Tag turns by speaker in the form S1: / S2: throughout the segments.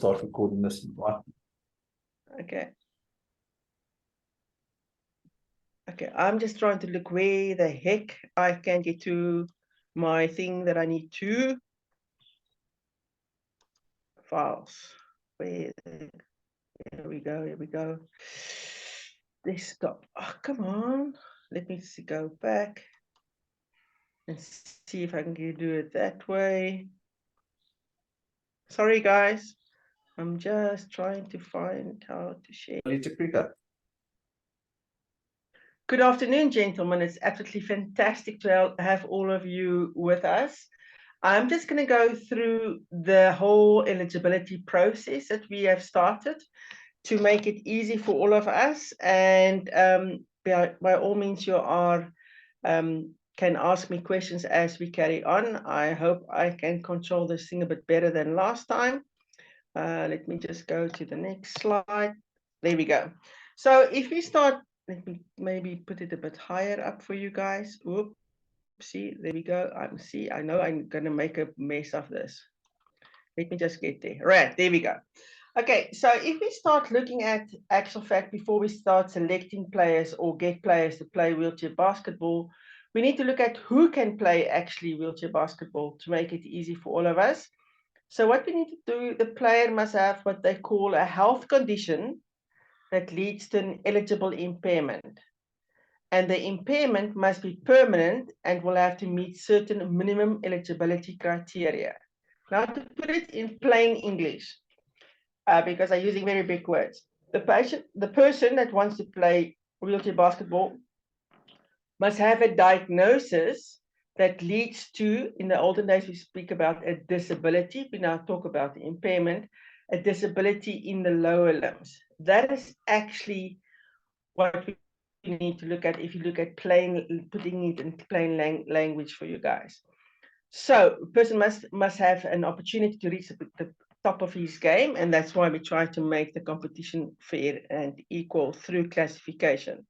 S1: start recording this right.
S2: Okay. Okay, I'm just trying to look where the heck I can get to my thing that I need to. Files. Where? Here we go, here we go. Desktop. Oh, come on. Let me see, go back and see if I can do it that way. Sorry, guys. I'm just trying to find how to share.
S1: Loleta, Krige.
S2: Good afternoon, gentlemen. It's absolutely fantastic to have all of you with us. I'm just going to go through the whole eligibility process that we have started to make it easy for all of us. And by all means, you are can ask me questions as we carry on. I hope I can control this thing a bit better than last time. Let me just go to the next slide. There we go. So if we start, let me maybe put it a bit higher up for you guys. Oops, see, there we go. I know I'm going to make a mess of this. Let me just get there. Right, there we go. Okay, so if we start looking at actual fact before we start selecting players or get players to play wheelchair basketball, we need to look at who can play actually wheelchair basketball to make it easy for all of us. So what we need to do, the player must have what they call a health condition that leads to an eligible impairment. And the impairment must be permanent and will have to meet certain minimum eligibility criteria. Now, to put it in plain English, because I'm using very big words, the person that wants to play wheelchair basketball must have a diagnosis that leads to, in the olden days, we speak about a disability. We now talk about the impairment, a disability in the lower limbs. That is actually what we need to look at if you look at putting it in plain language for you guys. So a person must have an opportunity to reach the top of his game, and that's why we try to make the competition fair and equal through classification.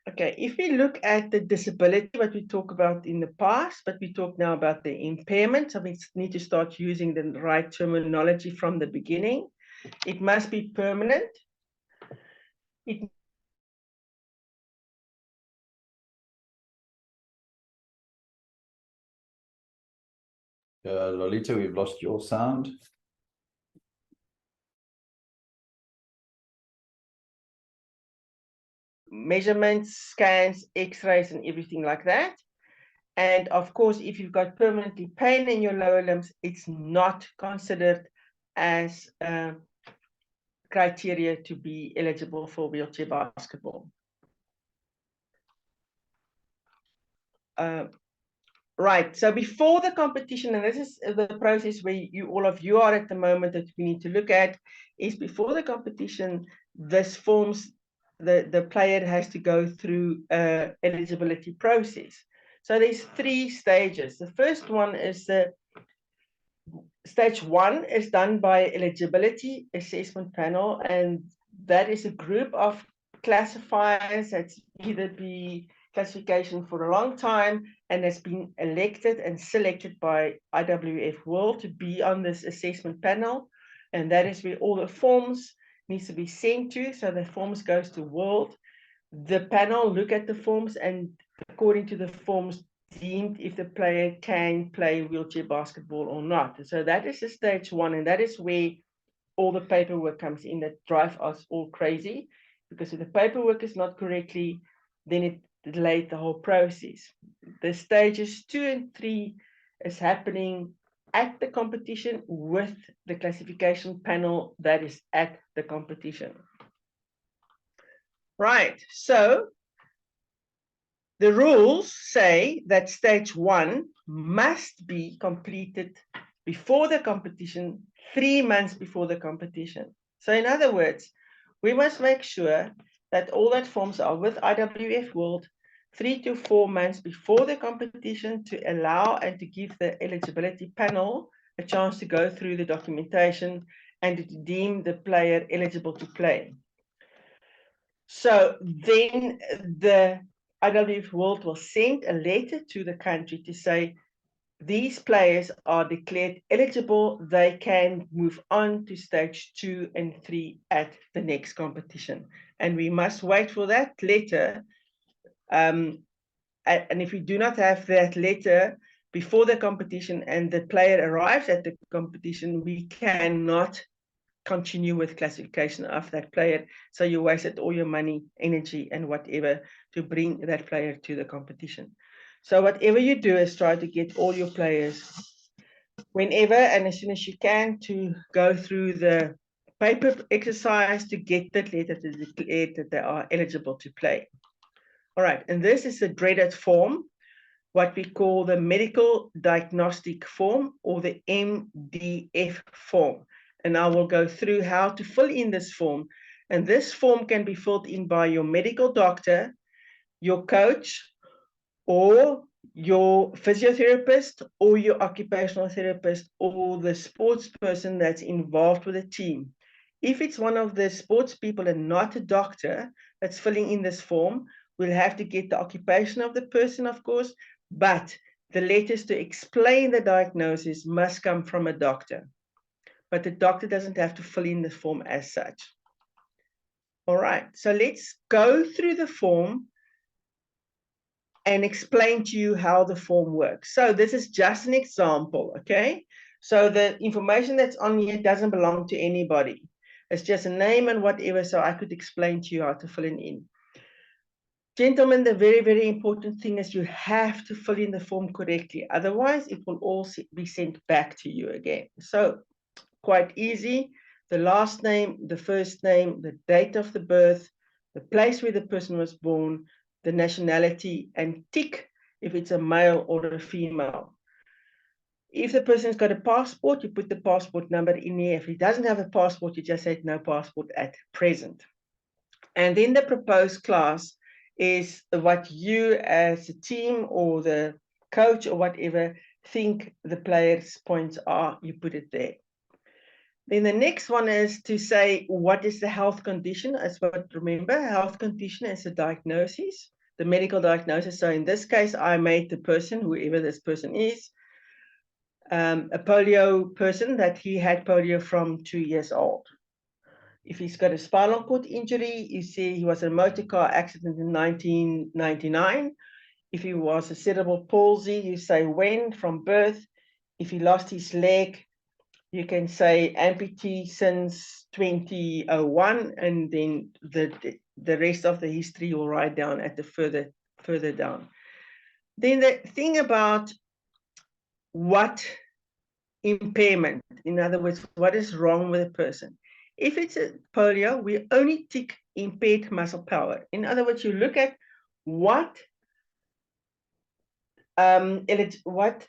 S2: Okay, if we look at the disability, what we talk about in the past, but we talk now about the impairment, so we need to start using the right terminology from the beginning. It must be permanent. It
S1: Loleta, we've lost your sound.
S2: measurements, scans, x-rays, and everything like that. And of course, if you've got permanently pain in your lower limbs, it's not considered as criteria to be eligible for wheelchair basketball. Right, so before the competition, and this is the process where all of you are at the moment that we need to look at, is before the competition, this forms, the player has to go through eligibility process. So there's 3 stages. The first one is stage 1 is done by eligibility assessment panel, and that is a group of classifiers that's either be classification for a long time and has been elected and selected by IWBF World to be on this assessment panel, and that is where all the forms needs to be sent to. So the forms goes to World. The panel look at the forms, and according to the forms, deemed if the player can play wheelchair basketball or not. So that is the stage 1, and that is where all the paperwork comes in that drives us all crazy, because if the paperwork is not correctly, then it delayed the whole process. The stages 2 and 3 is happening at the competition with the classification panel that is at the competition. Right, so the rules say that stage 1 must be completed before the competition, 3 months before the competition. So in other words, we must make sure that all that forms are with IWBF World 3 to 4 months before the competition to allow and to give the eligibility panel a chance to go through the documentation and to deem the player eligible to play. So then the IWBF World will send a letter to the country to say, these players are declared eligible, they can move on to stage 2 and 3 at the next competition. And we must wait for that letter. And if we do not have that letter before the competition and the player arrives at the competition, we cannot continue with classification of that player. So you wasted all your money, energy, and whatever to bring that player to the competition. So whatever you do is try to get all your players whenever and as soon as you can to go through the paper exercise to get that letter to declare that they are eligible to play. All right, and this is the dreaded form, what we call the medical diagnostic form or the MDF form. And I will go through how to fill in this form. And this form can be filled in by your medical doctor, your coach, or your physiotherapist, or your occupational therapist, or the sports person that's involved with the team. If it's one of the sports people and not a doctor that's filling in this form, we'll have to get the occupation of the person, of course, but the letters to explain the diagnosis must come from a doctor. But the doctor doesn't have to fill in the form as such. All right, so let's go through the form and explain to you how the form works. So this is just an example, okay? So the information that's on here doesn't belong to anybody. It's just a name and whatever, so I could explain to you how to fill it in. Gentlemen, the very, very important thing is you have to fill in the form correctly. Otherwise, it will all be sent back to you again. So quite easy. The last name, the first name, the date of the birth, the place where the person was born, the nationality, and tick if it's a male or a female. If the person's got a passport, you put the passport number in here. If he doesn't have a passport, you just say no passport at present. And then the proposed class is what you as a team or the coach or whatever think the player's points are, you put it there. Then the next one is to say, what is the health condition? As what, remember, health condition is a diagnosis, the medical diagnosis. So in this case, I made the person, whoever this person is, a polio person, that he had polio from 2 years old. If he's got a spinal cord injury, you see he was in a motor car accident in 1999. If he was a cerebral palsy, you say when, from birth. If he lost his leg, you can say amputee since 2001, and then the rest of the history you'll write down at the further down. Then the thing about what impairment, in other words, what is wrong with a person. If it's a polio, we only tick impaired muscle power. In other words, you look at what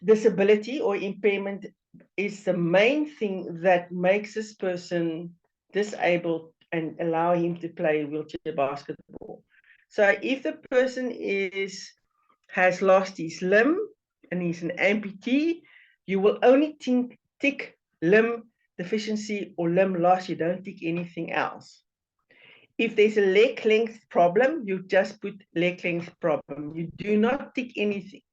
S2: disability or impairment is the main thing that makes this person disabled and allow him to play wheelchair basketball. So if the person has lost his limb and he's an amputee, you will only tick limb deficiency or limb loss. You don't tick anything else. If there's a leg length problem, you just put leg length problem. You do not tick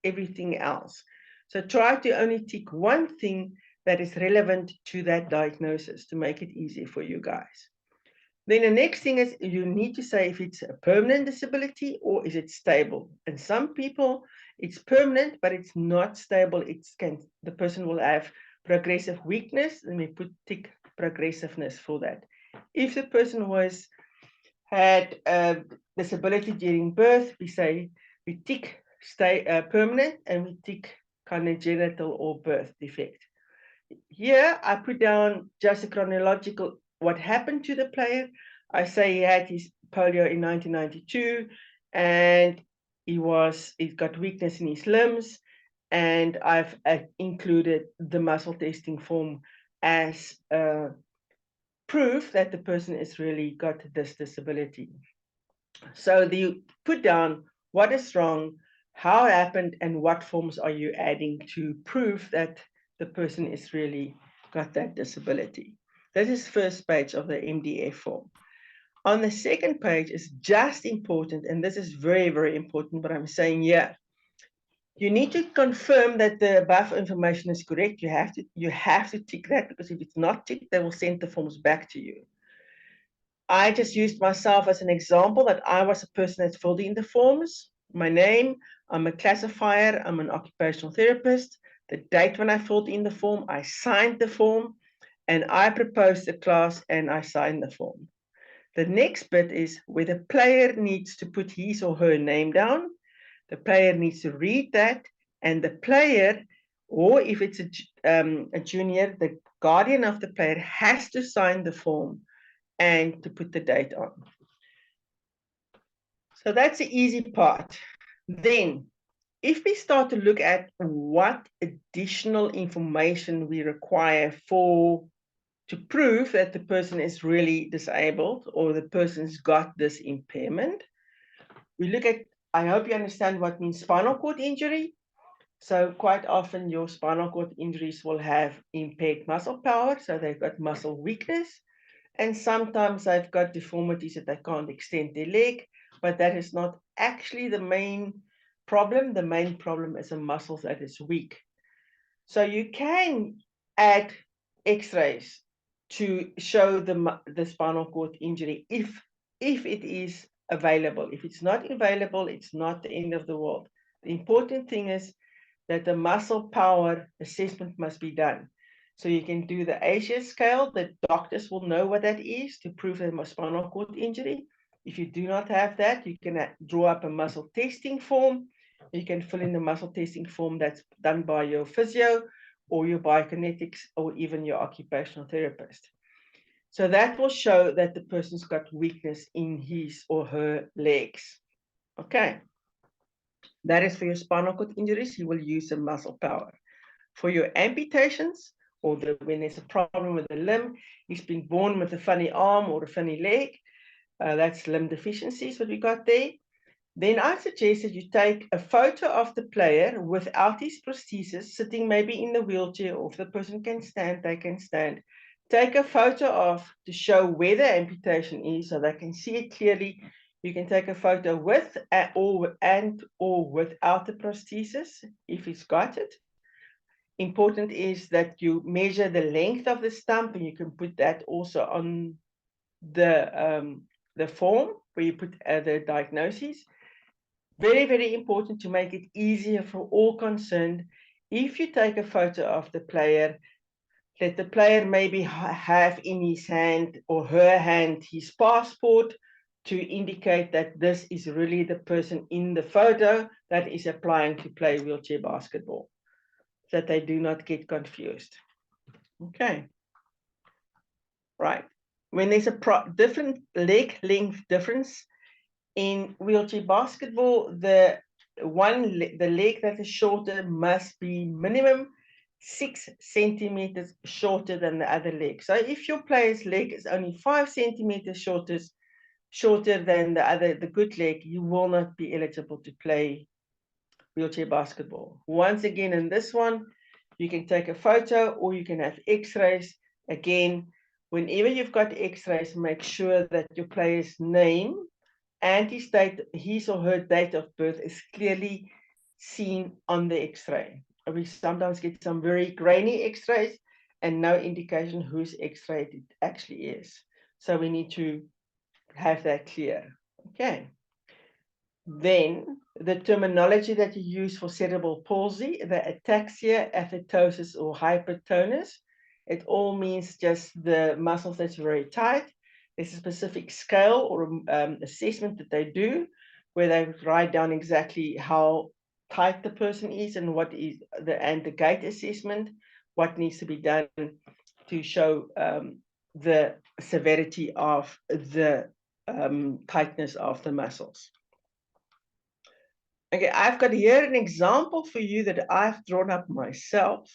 S2: everything else. So try to only tick one thing that is relevant to that diagnosis to make it easy for you guys. Then the next thing is you need to say if it's a permanent disability or is it stable. And some people, it's permanent, but it's not stable. The person will have progressive weakness, and we put tick progressiveness for that. If the person had a disability during birth, we tick permanent, and we tick congenital or birth defect. Here I put down just a chronological what happened to the player. I say he had his polio in 1992, and he got weakness in his limbs, and I've included the muscle testing form as proof that the person has really got this disability. So you put down what is wrong, how it happened, and what forms are you adding to prove that the person is really got that disability. This is first page of the MDF form. On the second page is just important, and this is very, very important, what I'm saying here. You need to confirm that the above information is correct. You have to tick that, because if it's not ticked, they will send the forms back to you. I just used myself as an example that I was a person that filled in the forms. My name, I'm a classifier, I'm an occupational therapist. The date when I filled in the form, I signed the form, and I proposed the class and I signed the form. The next bit is where the player needs to put his or her name down. The player needs to read that, and the player, or if it's a junior, the guardian of the player has to sign the form and to put the date on. So that's the easy part. Then, if we start to look at what additional information we require to prove that the person is really disabled or the person's got this impairment, we look at, I hope you understand what means spinal cord injury. So quite often your spinal cord injuries will have impaired muscle power, so they've got muscle weakness, and sometimes they've got deformities that they can't extend their leg, but that is not actually the main problem. The main problem is a muscle that is weak. So you can add x-rays to show the spinal cord injury if it is available. If it's not available, it's not the end of the world. The important thing is that the muscle power assessment must be done. So you can do the Asia scale. The doctors will know what that is to prove a spinal cord injury. If you do not have that, you can draw up a muscle testing form. You can fill in the muscle testing form that's done by your physio or your biokinetics or even your occupational therapist. So that will show that the person's got weakness in his or her legs. Okay. That is for your spinal cord injuries. You will use the muscle power. For your amputations, or when there's a problem with a limb, he's been born with a funny arm or a funny leg, that's limb deficiencies, what we got there. Then I suggest that you take a photo of the player without his prosthesis, sitting maybe in the wheelchair, or if the person can stand, they can stand. Take a photo to show where the amputation is so they can see it clearly. You can take a photo with or without the prosthesis if he's got it. Important is that you measure the length of the stump, and you can put that also on the form where you put the diagnosis. Very, very important to make it easier for all concerned. If you take a photo of the player, let the player maybe have in his hand or her hand his passport to indicate that this is really the person in the photo that is applying to play wheelchair basketball, so that they do not get confused. Okay. Right. When there's a different leg length difference in wheelchair basketball, the leg that is shorter must be minimum 6 centimeters shorter than the other leg. So if your player's leg is only 5 centimeters shorter than the good leg, you will not be eligible to play wheelchair basketball. Once again, in this one, you can take a photo or you can have x-rays. Again, whenever you've got x-rays, make sure that your player's name and his or her date of birth is clearly seen on the x-ray. We sometimes get some very grainy x-rays and no indication whose x-ray it actually is. So we need to have that clear. Okay. Then the terminology that you use for cerebral palsy, the ataxia, athetosis, or hypertonus, it all means just the muscles that's very tight. There's a specific scale or assessment that they do where they write down exactly how tight the person is and what is the gait assessment, what needs to be done to show the severity of the tightness of the muscles. Okay, I've got here an example for you that I've drawn up myself,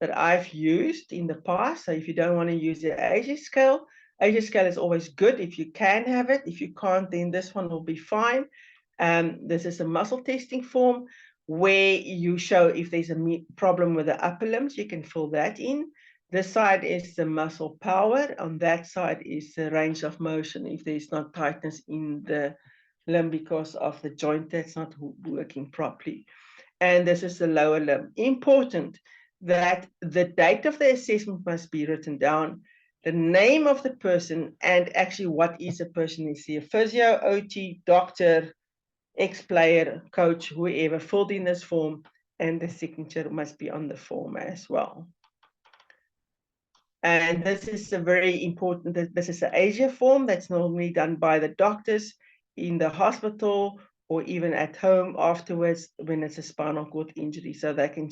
S2: that I've used in the past. So if you don't want to use the Asia scale is always good if you can have it. If you can't, then this one will be fine. This is a muscle testing form where you show if there's a problem with the upper limbs, you can fill that in. This side is the muscle power. On that side is the range of motion if there's not tightness in the limb because of the joint that's not working properly. and this is the lower limb. Important that the date of the assessment must be written down, the name of the person, and actually what is a person. Is he a physio, OT, doctor, ex-player, coach, whoever filled in this form, and the signature must be on the form as well. And this is a very important, this is an Asia form that's normally done by the doctors in the hospital or even at home afterwards when it's a spinal cord injury. So they can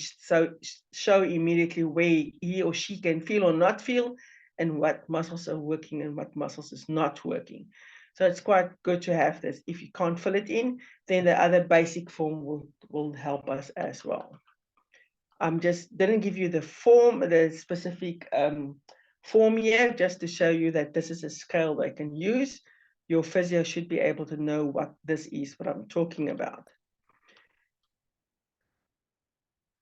S2: show immediately where he or she can feel or not feel, and what muscles are working and what muscles is not working. So it's quite good to have this. If you can't fill it in, then the other basic form will help us as well. Just didn't give you the form, the specific form here, just to show you that this is a scale they can use. Your physio should be able to know what this is, what I'm talking about.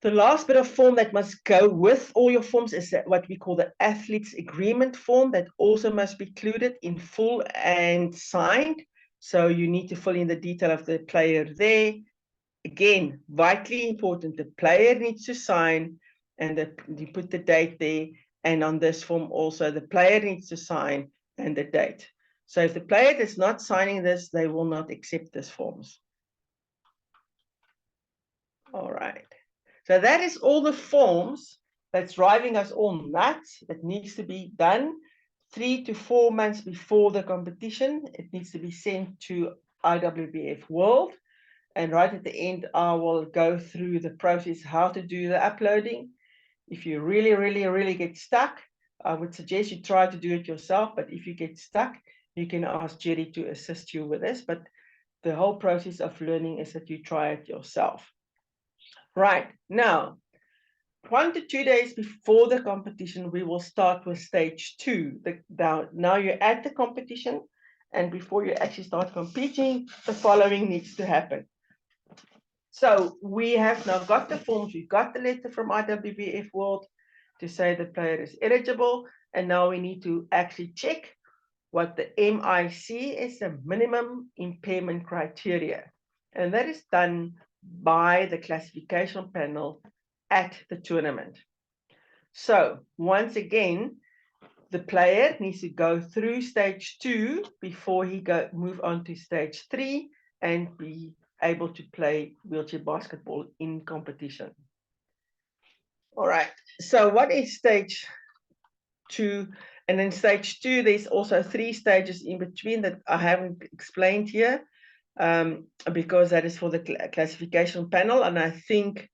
S2: The last bit of form that must go with all your forms is what we call the athlete's agreement form, that also must be included in full and signed. So you need to fill in the detail of the player there. Again, vitally important, the player needs to sign, and you put the date there, and on this form also the player needs to sign and the date. So if the player is not signing this, they will not accept these forms. All right, so that is all the forms that's driving us all nuts. That needs to be done 3 to 4 months before the competition. It needs to be sent to IWBF World. And right at the end, I will go through the process, how to do the uploading. If you really get stuck, I would suggest you try to do it yourself. But if you get stuck, you can ask Jerry to assist you with this. But the whole process of learning is that you try it yourself. Right, now, 1 to 2 days before the competition, we will start with stage 2. Now you're at the competition, and before you actually start competing, the following needs to happen. So we have now got the forms, we've got the letter from IWBF World to say the player is eligible, and now we need to actually check what the MIC is, the minimum impairment criteria. And that is done by the classification panel at the tournament. So once again, the player needs to go through stage 2 before he move on to stage 3 and be able to play wheelchair basketball in competition. All right, so what is stage 2? And then stage 2, there's also 3 stages in between that I haven't explained here, because that is for the classification panel. And I think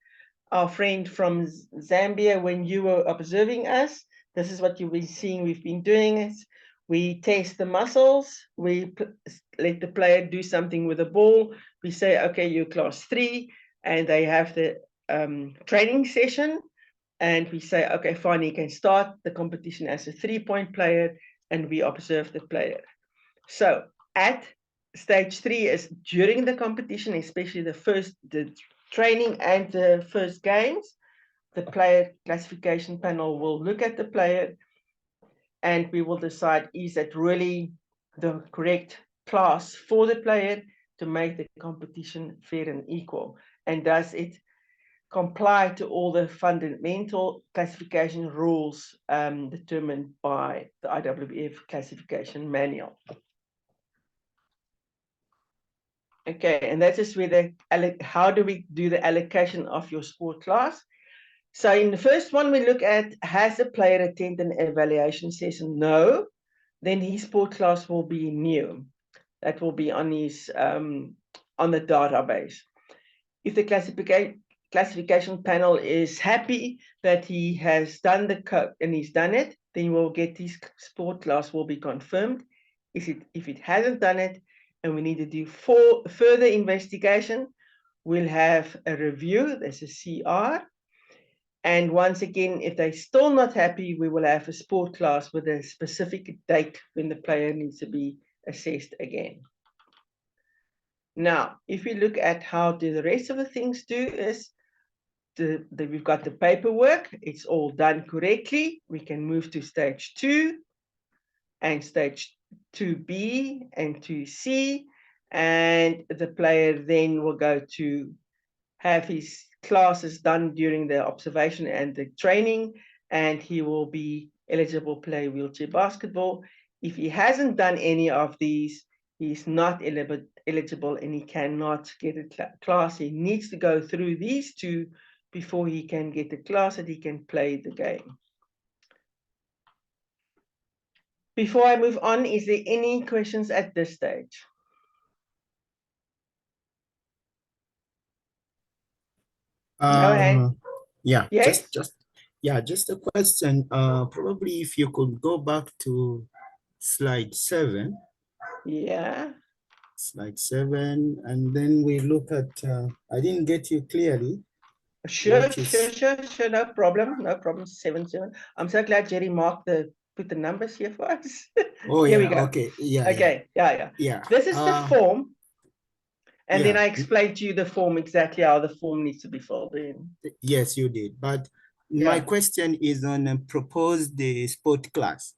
S2: our friend from Zambia, when you were observing us, this is what you've been seeing we've been doing. Is we test the muscles, we let the player do something with the ball. We say, okay, you're class 3, and they have the training session. And we say, okay, fine, you can start the competition as a 3-point player, and we observe the player. So at stage 3 is during the competition, especially the training and the first games, the player classification panel will look at the player, and we will decide, is that really the correct class for the player to make the competition fair and equal? And does it comply to all the fundamental classification rules determined by the IWBF classification manual? Okay, and that is where how do we do the allocation of your sport class? So in the first one, we look at, has the player attended an evaluation session? No. Then his sport class will be new. That will be on his on the database. If the classification panel is happy that he has done the code and he's done it, then we'll get his sport class will be confirmed. If it hasn't done it and we need to do further investigation, we'll have a review. There's a CR. And once again, if they're still not happy, we will have a sport class with a specific date when the player needs to be assessed again. Now, if we look at how do the rest of the things do, is we've got the paperwork. It's all done correctly. We can move to stage 2 and stage 2B and 2C. And the player then will go to have his classes done during the observation and the training, and he will be eligible to play wheelchair basketball. If he hasn't done any of these, he's not eligible and he cannot get a class. He needs to go through these two before he can get a class that he can play the game. Before I move on, is there any questions at this stage? Go ahead.
S3: Yeah,
S2: Yes?
S3: just a question. Probably if you could go back to slide 7.
S2: Yeah.
S3: Slide 7, and then we look at, I didn't get you clearly.
S2: Sure,
S3: What is-
S2: sure, no problem, 7. I'm so glad Jerry put the numbers here for us.
S3: Oh,
S2: Here
S3: yeah,
S2: we go.
S3: okay, yeah,
S2: Okay, yeah.
S3: yeah.
S2: This is the form, and then
S3: yeah.
S2: I explained to you the form, exactly how the form needs to be filled in.
S3: Yes, you did. But my question is on proposed the sport class.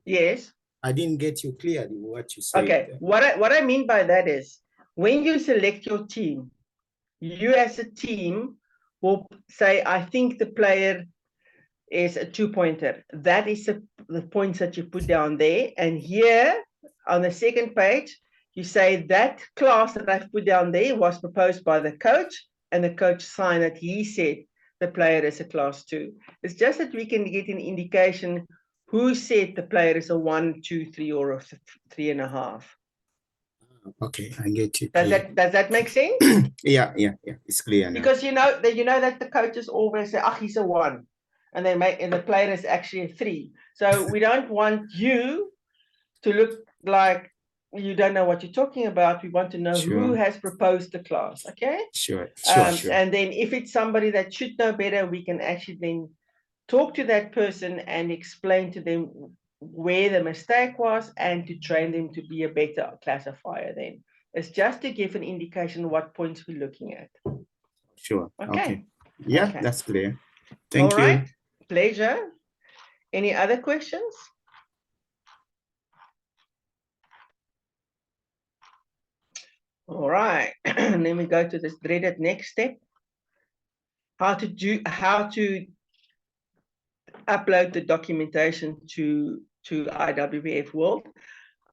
S2: Yes.
S3: I didn't get you clearly what you said.
S2: Okay, what I mean by that is, when you select your team, you as a team will say, I think the player is a 2-pointer. That is the points that you put down there. And here on the second page, you say that class that I've put down there was proposed by the coach, and the coach signed that he said the player is a class 2. It's just that we can get an indication who said the player is a 1, 2, 3, or a 3.5.
S3: Okay, I get you.
S2: Does that make sense?
S3: Yeah, it's clear now.
S2: Because you know that the coaches always say, he's a 1. And the player is actually a 3. So we don't want you to look like you don't know what you're talking about. We want to know who has proposed the class. Okay.
S3: Sure.
S2: And then if it's somebody that should know better, we can actually then talk to that person and explain to them where the mistake was and to train them to be a better classifier. Then it's just to give an indication what points we're looking at.
S3: Sure.
S2: Okay.
S3: Yeah,
S2: Okay.
S3: that's clear. Thank you.
S2: All right. Pleasure. Any other questions? All right. Then we go to this dreaded next step. How to upload the documentation to IWBF World.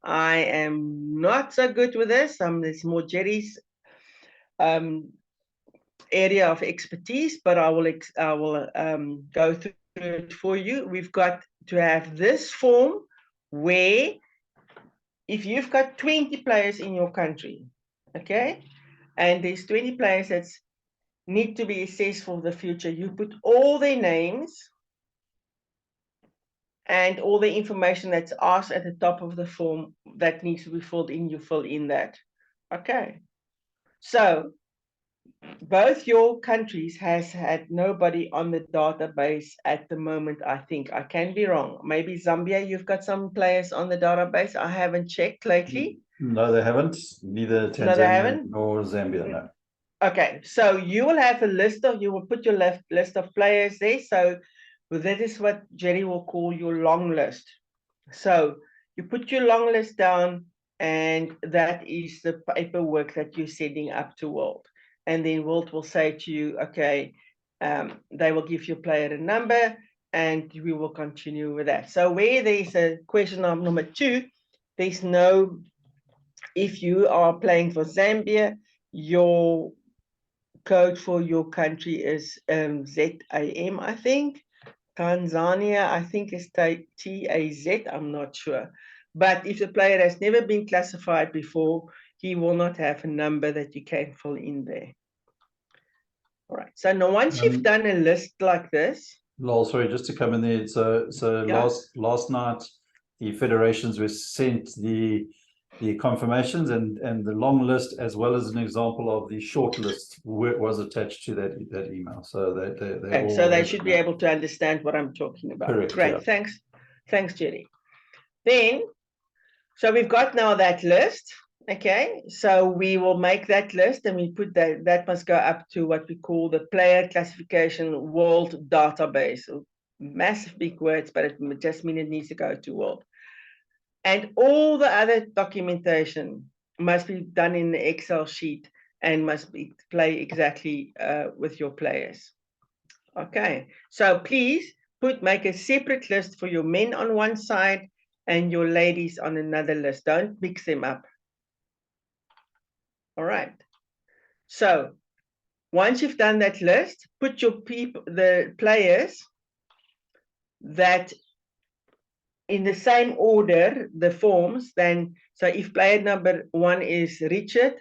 S2: I am not so good with this. It's more Jerry's area of expertise, but I will go through it for you. We've got to have this form where if you've got 20 players in your country, okay, and there's 20 players that need to be assessed for the future, you put all their names and all the information that's asked at the top of the form that needs to be filled in, you fill in that. Okay. So both your countries has had nobody on the database at the moment, I think. I can be wrong. Maybe Zambia, you've got some players on the database. I haven't checked lately.
S1: No, they haven't. Neither Tanzania nor Zambia, no.
S2: Okay, so you will have a list of, you will put your list of players there. So that is what Jerry will call your long list. So you put your long list down, and that is the paperwork that you're sending up to World. And then World will say to you, okay, they will give your player a number, and we will continue with that. So where there's a question of number 2, there's no, if you are playing for Zambia, your code for your country is ZAM, I think. Tanzania, I think, is TAZ, I'm not sure. But if the player has never been classified before, he will not have a number that you can fill in there. All right, so now once you've done a list like this.
S1: Lol, sorry, just to come in there. So yeah. last night, the federations were sent the confirmations and the long list, as well as an example of the short list was attached to that email. So
S2: they should be able to understand what I'm talking about.
S1: Correct.
S2: Great, yeah. Thanks, Jerry. Then, so we've got now that list. Okay, so we will make that list and we put that must go up to what we call the player classification world database. So massive big words, but it just means it needs to go to world. And all the other documentation must be done in the Excel sheet and must play exactly with your players. Okay, so please make a separate list for your men on one side and your ladies on another list. Don't mix them up. All right. So once you've done that list, put the players that in the same order, the forms. Then, so if player number 1 is Richard,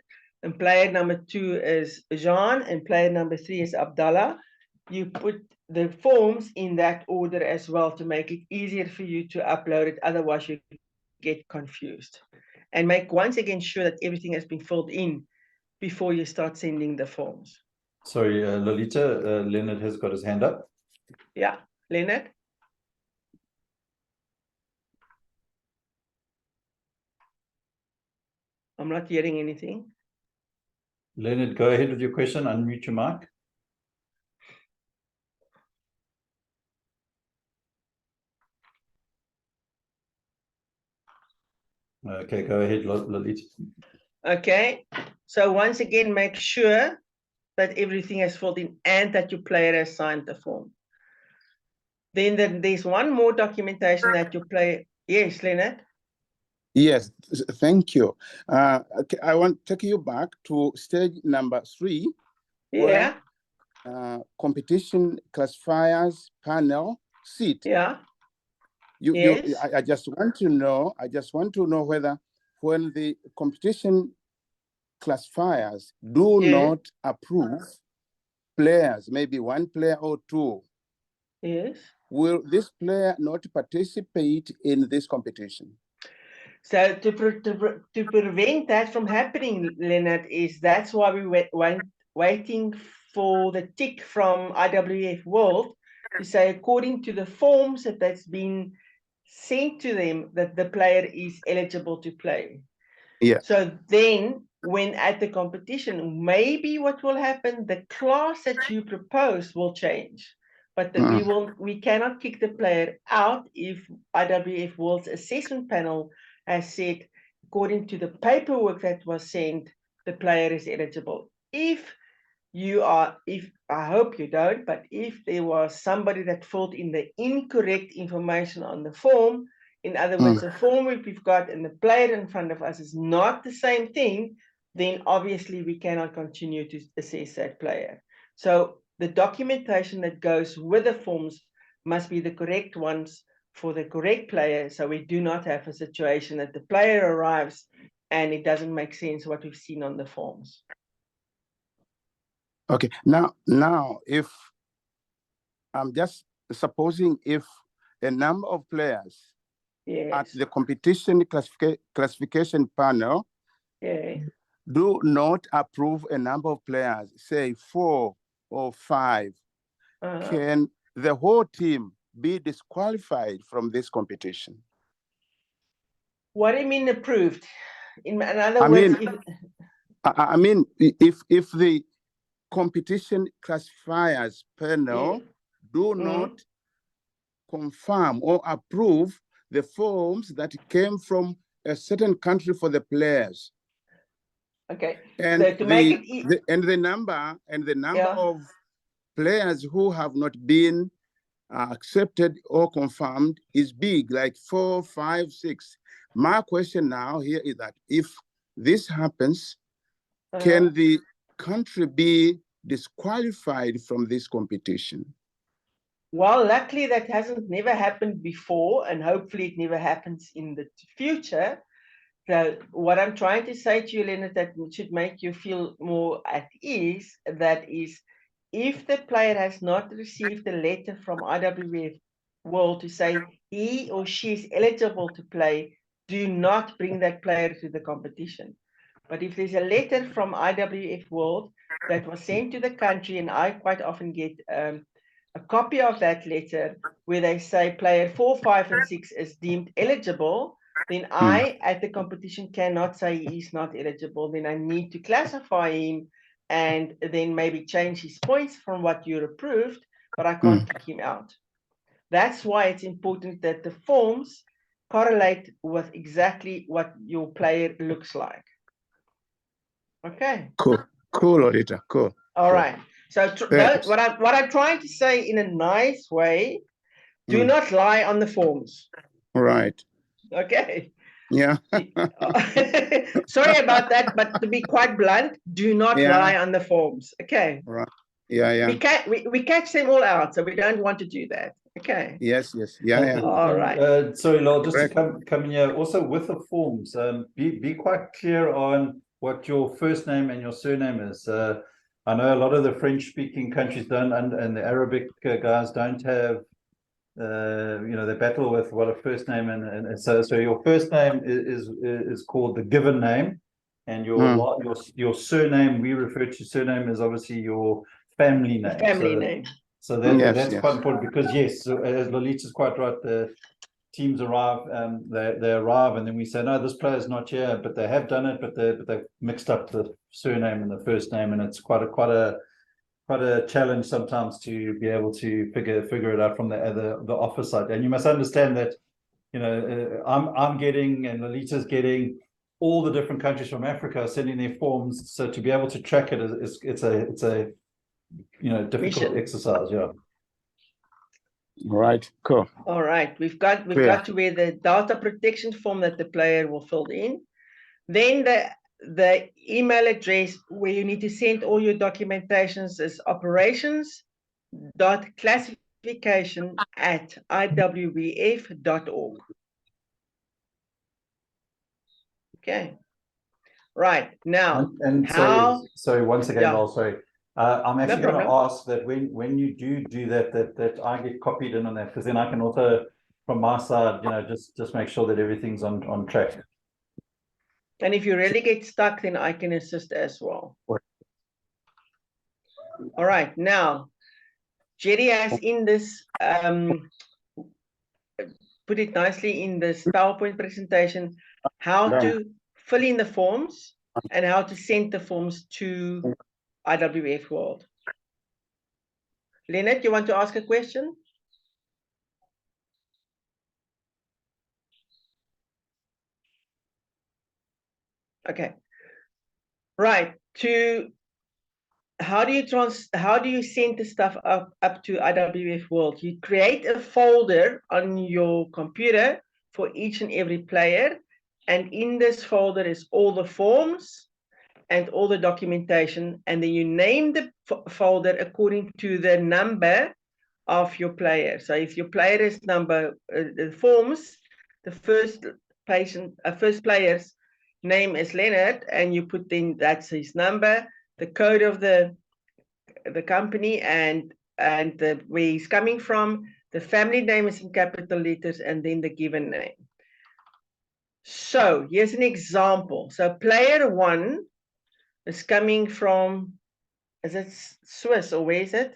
S2: and player number 2 is Jean, and player number 3 is Abdallah, you put the forms in that order as well to make it easier for you to upload it. Otherwise, you get confused. And make once again sure that everything has been filled in before you start sending the forms.
S1: Sorry, Loleta, Leonard has got his hand up.
S2: Yeah, Leonard? I'm not hearing anything.
S1: Leonard, go ahead with your question. Unmute your mic. Okay, go ahead, Loleta.
S2: Okay, so once again, make sure that everything is filled in and that your player has signed the form. Then there's one more documentation that you play. Yes, Leonard?
S4: Yes, thank you. I want to take you back to stage number 3.
S2: Yeah.
S4: Where, competition classifiers panel seat.
S2: Yeah.
S4: Yes. I just want to know whether when the competition classifiers do not approve players, maybe 1 player or 2.
S2: Yes.
S4: Will this player not participate in this competition?
S2: So to prevent that from happening, Leonard, that's why we were waiting for the tick from IWBF World to say, according to the forms that's been sent to them, that the player is eligible to play.
S4: Yeah.
S2: So then, when at the competition, maybe what will happen, the class that you propose will change. But we cannot kick the player out if IWBF World's assessment panel has said, according to the paperwork that was sent, the player is eligible. I hope you don't, but if there was somebody that filled in the incorrect information on the form, in other words, the form we've got and the player in front of us is not the same thing, then obviously we cannot continue to assess that player. So the documentation that goes with the forms must be the correct ones for the correct player, so we do not have a situation that the player arrives and it doesn't make sense what we've seen on the forms.
S4: Okay, now if I'm just supposing if a number of players at the competition classification panel do not approve a number of players, say 4 or 5, can the whole team be disqualified from this competition?
S2: What do you mean approved? In other words,
S4: I mean, if the competition classifiers panel do not confirm or approve the forms that came from a certain country for the players.
S2: Okay.
S4: And
S2: so
S4: the number of players who have not been accepted or confirmed is big, like 4, 5, 6. My question now here is that if this happens, can the country be disqualified from this competition?
S2: Well, luckily that hasn't never happened before, and hopefully it never happens in the future. So what I'm trying to say to you, Leonard, that should make you feel more at ease, that is, if the player has not received a letter from IWBF World to say he or she is eligible to play, do not bring that player to the competition. But if there's a letter from IWBF World that was sent to the country, and I quite often get a copy of that letter where they say player 4, 5, and 6 is deemed eligible, then I, at the competition, cannot say he's not eligible. Then I need to classify him and then maybe change his points from what you approved, but I can't kick him out. That's why it's important that the forms correlate with exactly what your player looks like. Okay.
S4: Cool. Cool, Loleta, cool.
S2: All right. So
S4: Thanks.
S2: what I'm trying to say in a nice way, do not lie on the forms.
S4: Right.
S2: Okay.
S4: Yeah.
S2: Sorry about that, but to be quite blunt, do not lie on the forms. Okay.
S4: Right. Yeah, yeah.
S2: We catch them all out, so we don't want to do that. Okay.
S4: Yes, yes. Yeah, yeah.
S2: All right.
S1: Sorry, Lol, just
S4: Correct.
S1: to come in here. Also, with the forms, be quite clear on what your first name and your surname is. I know a lot of the French-speaking countries don't, and the Arabic guys don't have. You know, they battle with what a first name and so your first name is called the given name, and your surname, we refer to surname as obviously your family name.
S2: Family name.
S1: So that's
S4: Yes.
S1: quite important, because yes, so as Lolita's quite right, the teams arrive, they arrive, and then we say, no, this player's not here, but they have done it, but they've mixed up the surname and the first name, and it's quite a challenge sometimes to be able to figure it out from the office side. And you must understand that, you know, I'm getting, and Lolita's getting, all the different countries from Africa sending their forms. So to be able to track it it's a you know, difficult exercise. Yeah.
S4: Right. Cool.
S2: All right. We've got to where the data protection form that the player will fill in. Then the email address where you need to send all your documentations is operations.classification@iwbf.org. Okay. Right. Now,
S1: and
S2: how?
S1: sorry, once again,
S2: Yeah.
S1: sorry. I'm actually
S2: No
S1: going to
S2: problem.
S1: ask that when you do that I get copied in on that, because then I can also, from my side, you know, just make sure that everything's on track.
S2: And if you really get stuck, then I can assist as well. All right. Now, Jerry has in this put it nicely in this PowerPoint presentation how to fill in the forms and how to send the forms to IWBF World. Leonard, you want to ask a question? Okay. Right. How do you send the stuff up to IWBF World? You create a folder on your computer for each and every player, and in this folder is all the forms and all the documentation, and then you name the folder according to the number of your player. So if your player is number the forms, the first player's name is Leonard, and you put in that's his number, the code of the company, and where he's coming from. The family name is in capital letters, and then the given name. So here's an example. So player 1 is coming from, is it Swiss or where is it?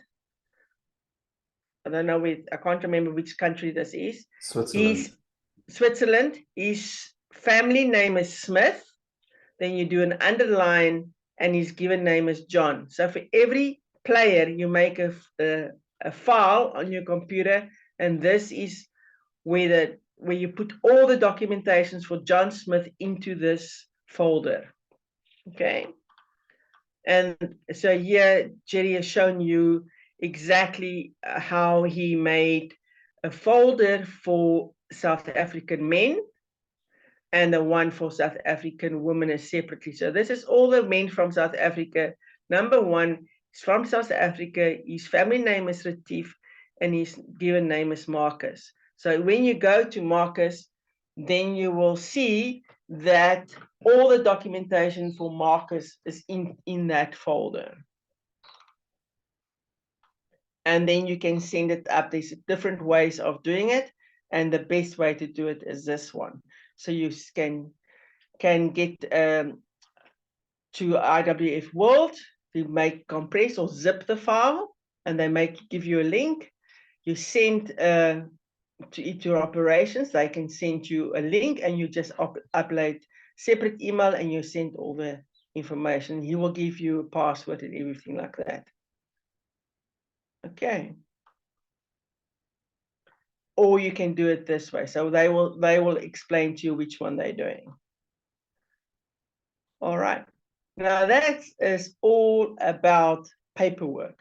S2: I don't know, I can't remember which country this is. Switzerland. His family name is Smith. Then you do an underline, and his given name is John. So for every player, you make a file on your computer, and this is where you put all the documentations for John Smith into this folder. Okay. And so here, Jerry has shown you exactly how he made a folder for South African men, and the one for South African women is separately. So this is all the men from South Africa. Number 1 is from South Africa. His family name is Retief, and his given name is Marcus. So when you go to Marcus, then you will see that all the documentation for Marcus is in that folder. And then you can send it up. There's different ways of doing it, and the best way to do it is this one. So you can get to IWBF World, you make compress or zip the file, and they give you a link. You send to your operations, they can send you a link, and you just upload separate email, and you send all the information. He will give you a password and everything like that. Okay. Or you can do it this way. So they will explain to you which one they're doing. All right. Now that is all about paperwork.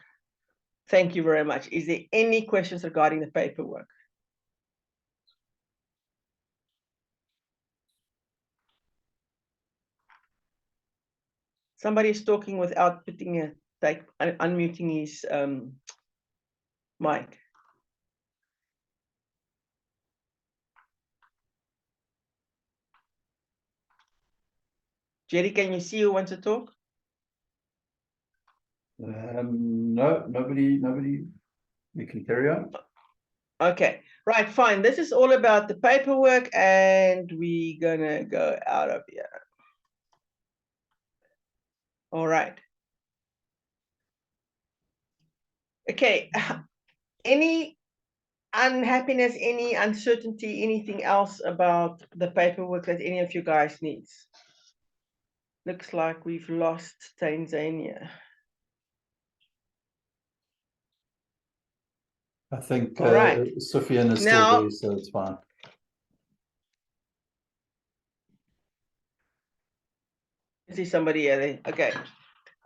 S2: Thank you very much. Is there any questions regarding the paperwork? Somebody is talking without putting a unmuting his mic. Jerry, can you see who wants to talk?
S1: No, nobody. You can carry on.
S2: Okay, right, fine. This is all about the paperwork, and we're gonna go out of here. All right. Okay, any unhappiness, any uncertainty, anything else about the paperwork that any of you guys needs? Looks like we've lost Tanzania.
S1: I think
S2: All right.
S1: Sufyan is
S2: Now-
S1: still there, so it's fine.
S2: I see somebody here. Okay.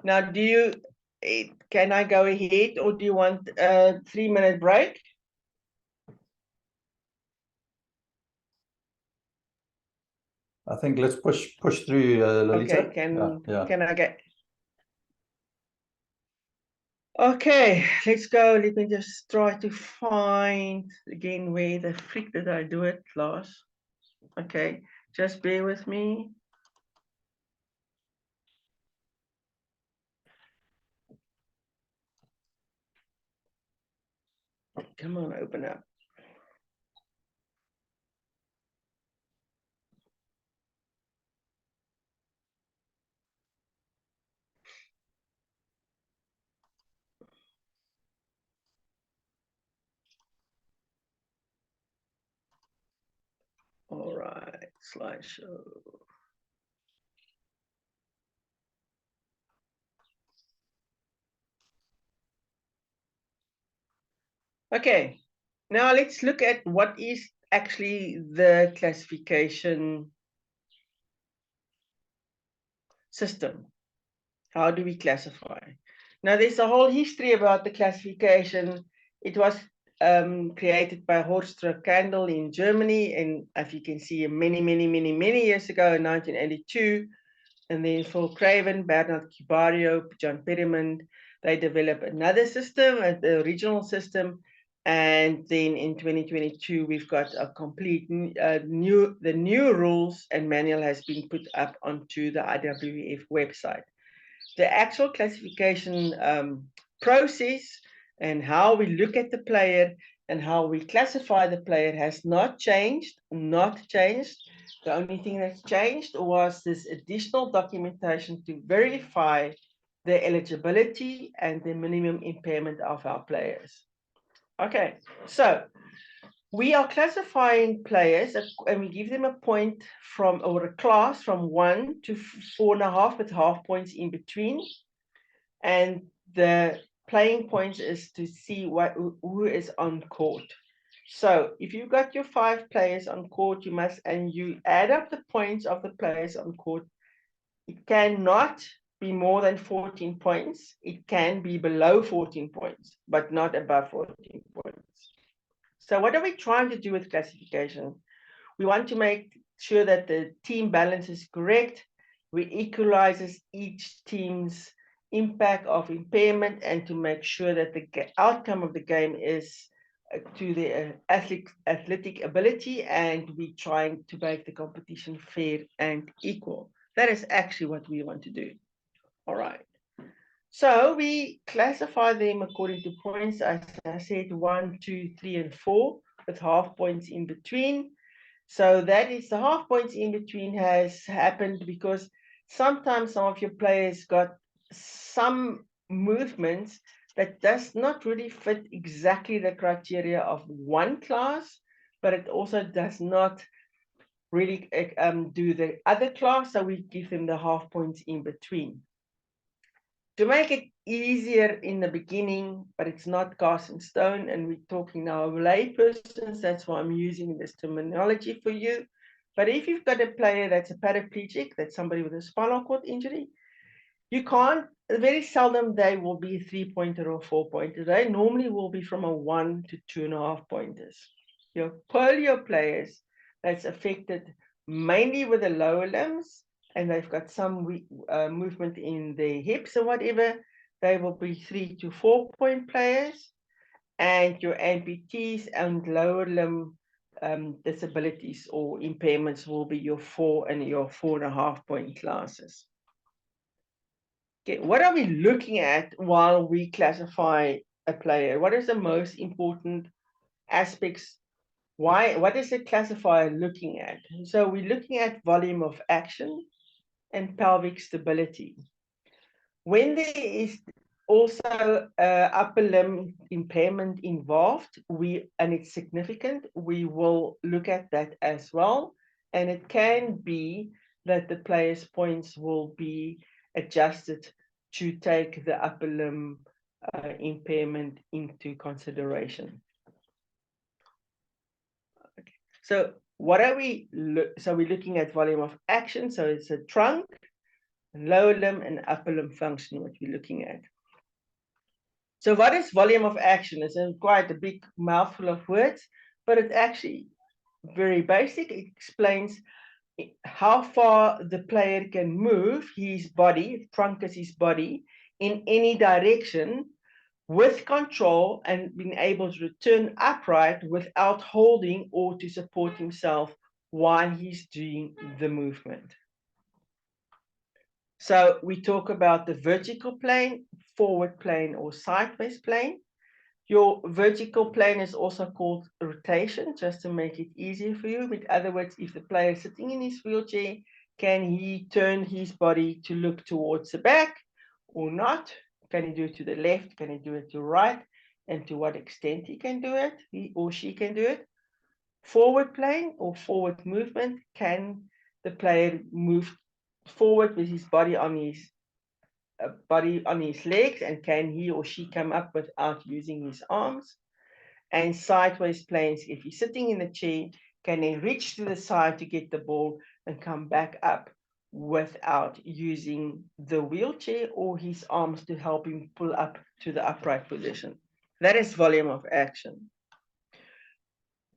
S2: Now, can I go ahead, or do you want a 3-minute break?
S1: I think let's push through, Loleta.
S2: Okay,
S1: Yeah.
S2: can I get? Okay, let's go. Let me just try to find again where the freak did I do it last. Okay, just bear with me. Come on, open up. All right, slideshow. Okay, now let's look at what is actually the classification system. How do we classify? Now, there's a whole history about the classification. It was created by Horst Kandel in Germany, and as you can see, many years ago, in 1982. And then Phil Craven, Bernard Cubario, John Perriman, they developed another system, the original system. And then in 2022, we've got a complete the new rules and manual has been put up onto the IWBF website. The actual classification process and how we look at the player and how we classify the player has not changed. The only thing that's changed was this additional documentation to verify the eligibility and the minimum impairment of our players. Okay, so we are classifying players and we give them a point or a class from 1 to 4.5 with half points in between. And the playing points is to see who is on court. So if you've got your 5 players on court, you add up the points of the players on court. It cannot be more than 14 points. It can be below 14 points, but not above 14 points. So what are we trying to do with classification? We want to make sure that the team balance is correct. We equalizes each team's impact of impairment and to make sure that the outcome of the game is to the athletic ability, and we trying to make the competition fair and equal. That is actually what we want to do. All right. So we classify them according to points, as I said, 1, 2, 3, and 4, with half points in between. So that is the half points in between has happened because sometimes some of your players got some movements that does not really fit exactly the criteria of one class, but it also does not really do the other class. So we give them the half points in between. To make it easier in the beginning, but it's not cast in stone, and we're talking now of laypersons, that's why I'm using this terminology for you. But if you've got a player that's a paraplegic, that's somebody with a spinal cord injury, You can't, very seldom they will be a 3-pointer or 4-pointer. They normally will be from a 1 to 2.5 pointers. Your polio players that's affected mainly with the lower limbs, and they've got some movement in their hips or whatever, they will be 3 to 4-point players. And your amputees and lower limb disabilities or impairments will be your 4 and your 4.5-point classes. Okay, what are we looking at while we classify a player? What is the most important aspects? What is the classifier looking at? So we're looking at volume of action and pelvic stability. When there is also upper limb impairment involved, and it's significant, we will look at that as well. And it can be that the player's points will be adjusted to take the upper limb impairment into consideration. Okay. So what are we? So we're looking at volume of action. So it's a trunk, lower limb, and upper limb function. What we're looking at. So what is volume of action? It's quite a big mouthful of words, but it's actually very basic. It explains how far the player can move his body, trunk is his body, in any direction with control and being able to return upright without holding or to support himself while he's doing the movement. So we talk about the vertical plane, forward plane, or sideways plane. Your vertical plane is also called rotation, just to make it easier for you. In other words, if the player is sitting in his wheelchair, can he turn his body to look towards the back or not? Can he do it to the left? Can he do it to the right? And to what extent he can do it, he or she can do it. Forward plane or forward movement, can the player move forward with his body on his legs, and can he or she come up without using his arms? And sideways planes, if he's sitting in a chair, can he reach to the side to get the ball and come back up without using the wheelchair or his arms to help him pull up to the upright position? That is volume of action.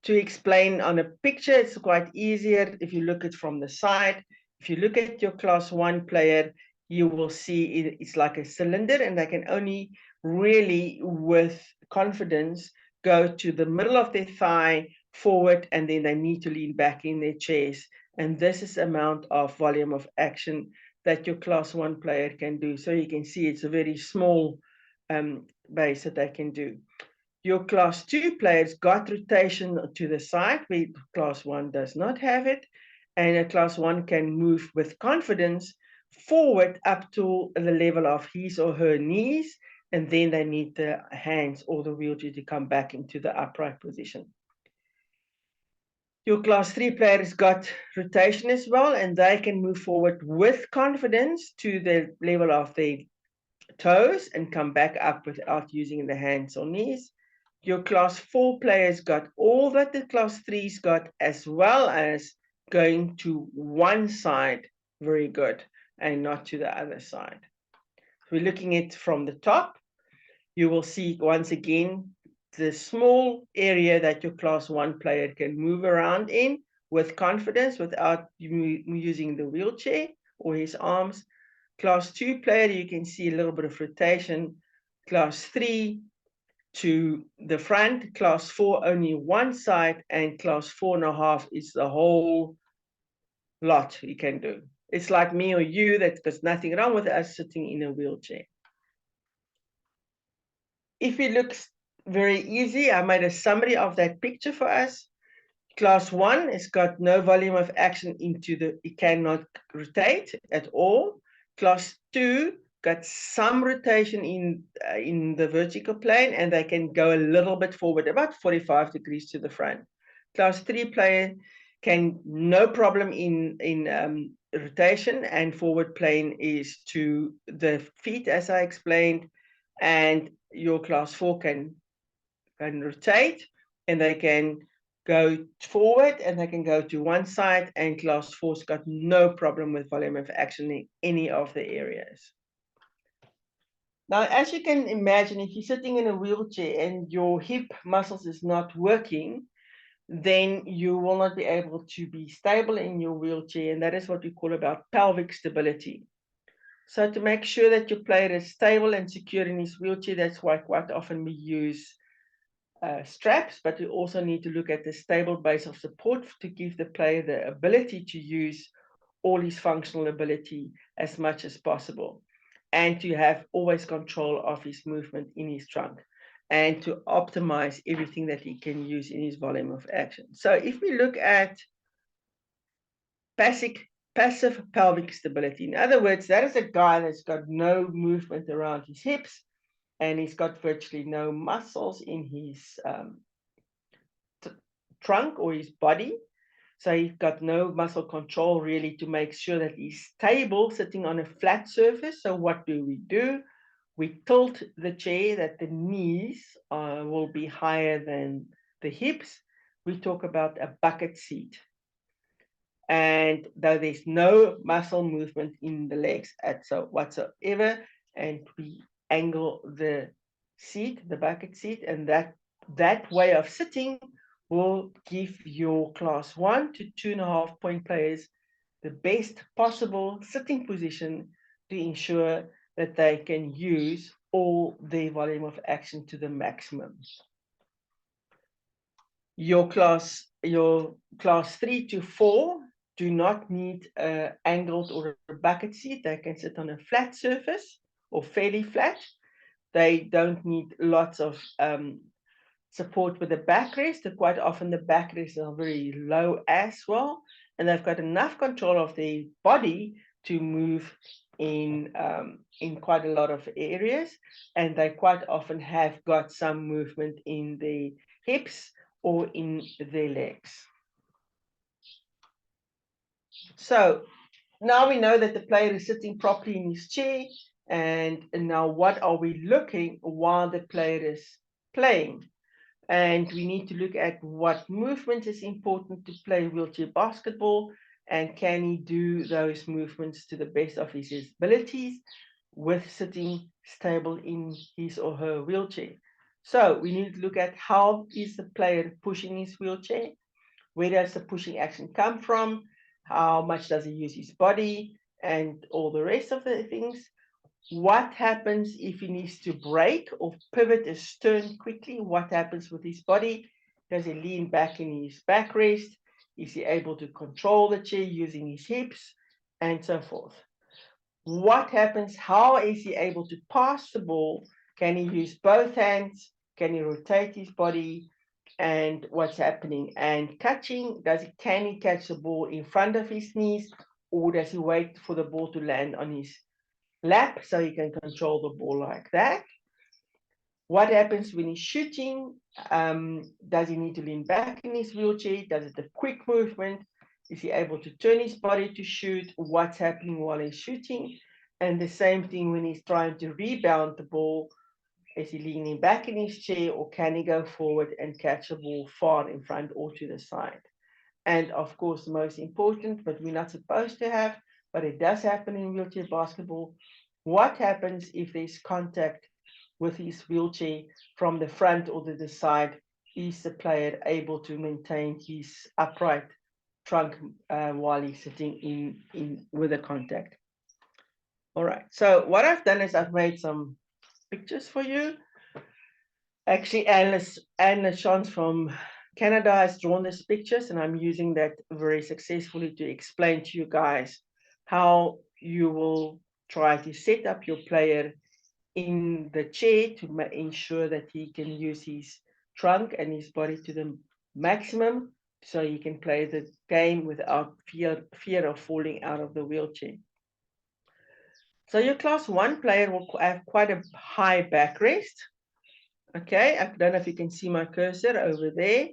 S2: To explain on a picture, it's quite easier if you look at it from the side. If you look at your class 1 player, you will see it's like a cylinder, and they can only really, with confidence, go to the middle of their thigh forward, and then they need to lean back in their chairs. And this is the amount of volume of action that your class 1 player can do. So you can see it's a very small base that they can do. Your class 2 players got rotation to the side, where class 1 does not have it. And a class 1 can move with confidence forward up to the level of his or her knees. And then they need the hands or the wheelchair to come back into the upright position. Your class 3 players got rotation as well, and they can move forward with confidence to the level of their toes and come back up without using the hands or knees. Your class 4 players got all that the class 3s got, as well as going to one side, very good, and not to the other side. If we're looking at from the top, you will see once again the small area that your class 1 player can move around in with confidence without using the wheelchair or his arms. Class 2 player, you can see a little bit of rotation. Class 3 to the front, class 4 only one side, and class 4.5 is the whole lot you can do. It's like me or you, there's nothing wrong with us sitting in a wheelchair. If it looks very easy, I made a summary of that picture for us. Class 1 has got no volume of action it cannot rotate at all. Class 2 got some rotation in the vertical plane, and they can go a little bit forward, about 45 degrees to the front. Class 3 player can no problem in rotation, and forward plane is to the feet, as I explained. And your class 4 can rotate, and they can go forward, and they can go to one side, and class 4's got no problem with volume of action in any of the areas. Now, as you can imagine, if you're sitting in a wheelchair and your hip muscles is not working, then you will not be able to be stable in your wheelchair. And that is what we call about pelvic stability. So to make sure that your player is stable and secure in his wheelchair, that's why quite often we use straps, but we also need to look at the stable base of support to give the player the ability to use all his functional ability as much as possible, and to have always control of his movement in his trunk, and to optimize everything that he can use in his volume of action. So if we look at passive pelvic stability, in other words, that is a guy that's got no movement around his hips, and he's got virtually no muscles in his trunk or his body. So he's got no muscle control really to make sure that he's stable sitting on a flat surface. So what do? We tilt the chair that the knees will be higher than the hips. We talk about a bucket seat. And though there's no muscle movement in the legs whatsoever, and we angle the seat, the bucket seat, and that way of sitting will give your class 1 to 2.5 point players the best possible sitting position to ensure that they can use all their volume of action to the maximum. Your class 3 to 4 do not need an angled or a bucket seat. They can sit on a flat surface or fairly flat. They don't need lots of support with the backrest. Quite often the backrests are very low as well, and they've got enough control of their body to move in quite a lot of areas, and they quite often have got some movement in the hips or in their legs. So now we know that the player is sitting properly in his chair, and now what are we looking while the player is playing? And we need to look at what movement is important to play wheelchair basketball, and can he do those movements to the best of his abilities with sitting stable in his or her wheelchair. So we need to look at how is the player pushing his wheelchair, where does the pushing action come from, how much does he use his body, and all the rest of the things. What happens if he needs to brake or pivot a turn quickly? What happens with his body? Does he lean back in his backrest? Is he able to control the chair using his hips? And so forth. What happens? How is he able to pass the ball? Can he use both hands? Can he rotate his body? And what's happening? And catching, can he catch the ball in front of his knees, or does he wait for the ball to land on his lap so he can control the ball like that? What happens when he's shooting? Does he need to lean back in his wheelchair? Does it a quick movement? Is he able to turn his body to shoot? What's happening while he's shooting? And the same thing when he's trying to rebound the ball. Is he leaning back in his chair, or can he go forward and catch a ball far in front or to the side? And of course, the most important, but we're not supposed to have, but it does happen in wheelchair basketball. What happens if there's contact with his wheelchair from the front or the side? Is the player able to maintain his upright trunk while he's sitting in with the contact? All right, so what I've done is I've made some pictures for you. Actually, Anne Lachance from Canada has drawn these pictures, and I'm using that very successfully to explain to you guys how you will try to set up your player in the chair to ensure that he can use his trunk and his body to the maximum, so he can play the game without fear of falling out of the wheelchair. So your class 1 player will have quite a high backrest. Okay, I don't know if you can see my cursor over there.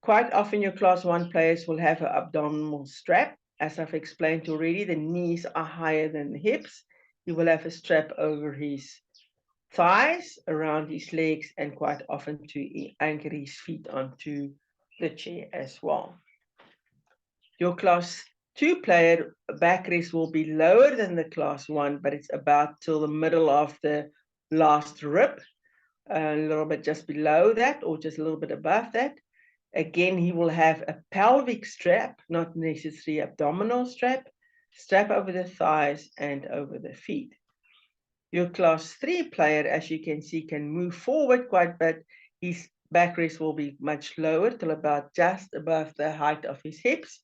S2: Quite often your class 1 players will have an abdominal strap. As I've explained already, the knees are higher than the hips. He will have a strap over his thighs, around his legs, and quite often to anchor his feet onto the chair as well. Your class 2 player backrest will be lower than the class 1, but it's about till the middle of the last rib, a little bit just below that or just a little bit above that. Again, he will have a pelvic strap, not necessarily abdominal strap over the thighs and over the feet. Your class 3 player, as you can see, can move forward quite a bit. His backrest will be much lower, till about just above the height of his hips.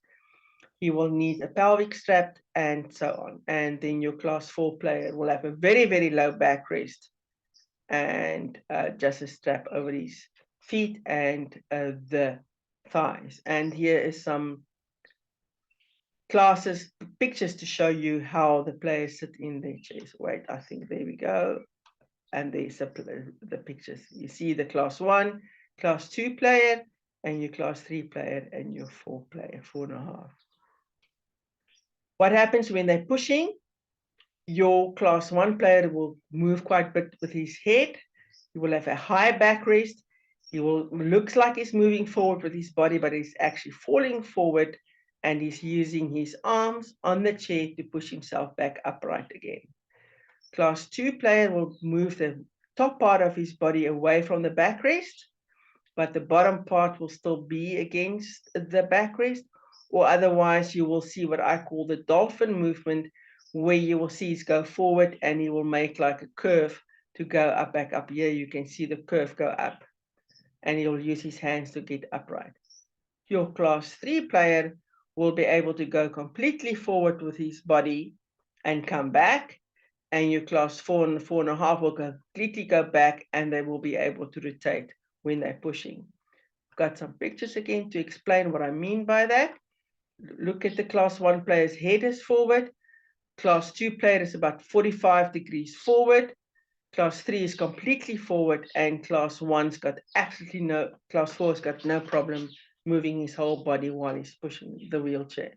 S2: He will need a pelvic strap and so on. And then your class 4 player will have a very, very low backrest and just a strap over his feet and the thighs. And here is some classes, pictures to show you how the players sit in their chairs. Wait, I think there we go. And there's the pictures. You see the class 1, class 2 player, and your class 3 player, and your 4 player, 4.5. What happens when they're pushing? Your class 1 player will move quite a bit with his head. He will have a high backrest. He will looks like he's moving forward with his body, but he's actually falling forward, and he's using his arms on the chair to push himself back upright again. Class 2 player will move the top part of his body away from the backrest, but the bottom part will still be against the backrest, or otherwise you will see what I call the dolphin movement, where you will see he go forward and he will make like a curve to go up, back up. Here you can see the curve go up, and he'll use his hands to get upright. Your class 3 player will be able to go completely forward with his body and come back, and your class 4 and 4.5 will completely go back, and they will be able to rotate when they're pushing. I've got some pictures again to explain what I mean by that. Look at the class 1 player's head is forward. Class 2 player is about 45 degrees forward. Class 3 is completely forward, and class 1's got absolutely no, class 4's got no problem moving his whole body while he's pushing the wheelchair.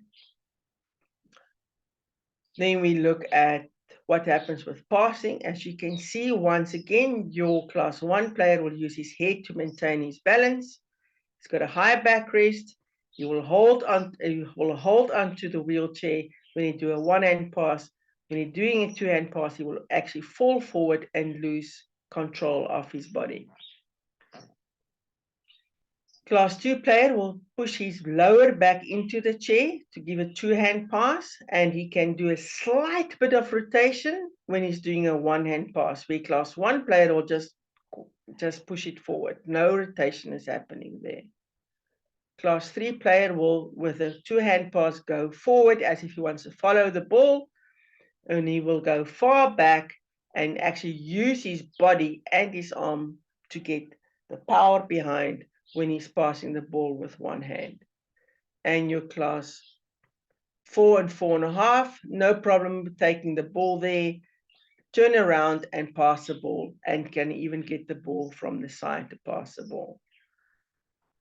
S2: Then we look at what happens with passing. As you can see, once again, your class 1 player will use his head to maintain his balance. He's got a high backrest. He will hold on to the wheelchair when you do a one-hand pass. When you're doing a two-hand pass, he will actually fall forward and lose control of his body. Class 2 player will push his lower back into the chair to give a two-hand pass, and he can do a slight bit of rotation when he's doing a one-hand pass, where class 1 player will just push it forward. No rotation is happening there. Class 3 player will, with a two-hand pass, go forward as if he wants to follow the ball, and he will go far back and actually use his body and his arm to get the power behind when he's passing the ball with one hand. And your class 4 and 4.5, no problem with taking the ball there, turn around and pass the ball, and can even get the ball from the side to pass the ball.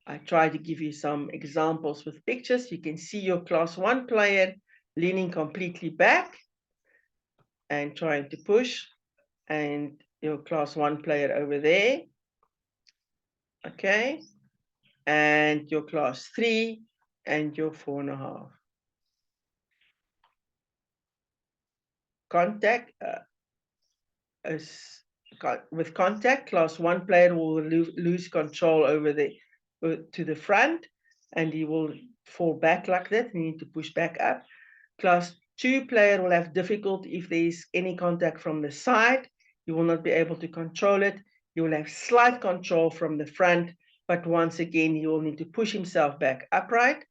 S2: I try to give you some examples with pictures. You can see your class 1 player leaning completely back and trying to push, and your class 1 player over there. Okay. And your class 3 and your 4.5. Contact with contact, class 1 player will lose control over to the front, and he will fall back like that. You need to push back up. Class 2 player will have difficulty if there is any contact from the side. You will not be able to control it. You will have slight control from the front, but once again, he will need to push himself back upright.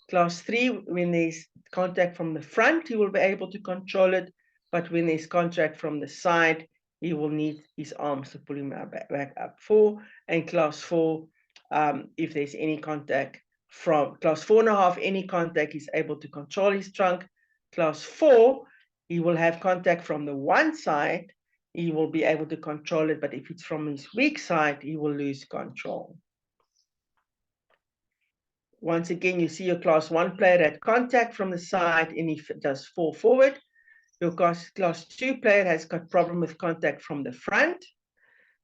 S2: Class 3, when there's contact from the front, he will be able to control it, but when there's contact from the side, he will need his arms to pull him back up. 4, and class 4, if there's any contact from class 4.5, any contact, he's able to control his trunk. Class 4, he will have contact from the one side, he will be able to control it, but if it's from his weak side, he will lose control. Once again, you see your class 1 player at contact from the side, and he does fall forward. Your class 2 player has got problem with contact from the front.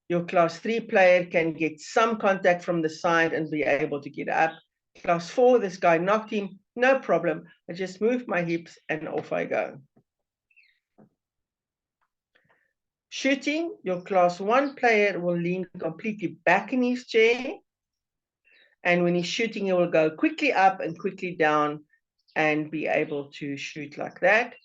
S2: Your class 3 player can get some contact from the side and be able to get up. Class 4, this guy knocked him, no problem. I just move my hips and off I go. Shooting, your class 1 player will lean completely back in his chair. And when he's shooting, he will go quickly up and quickly down and be able to shoot like that.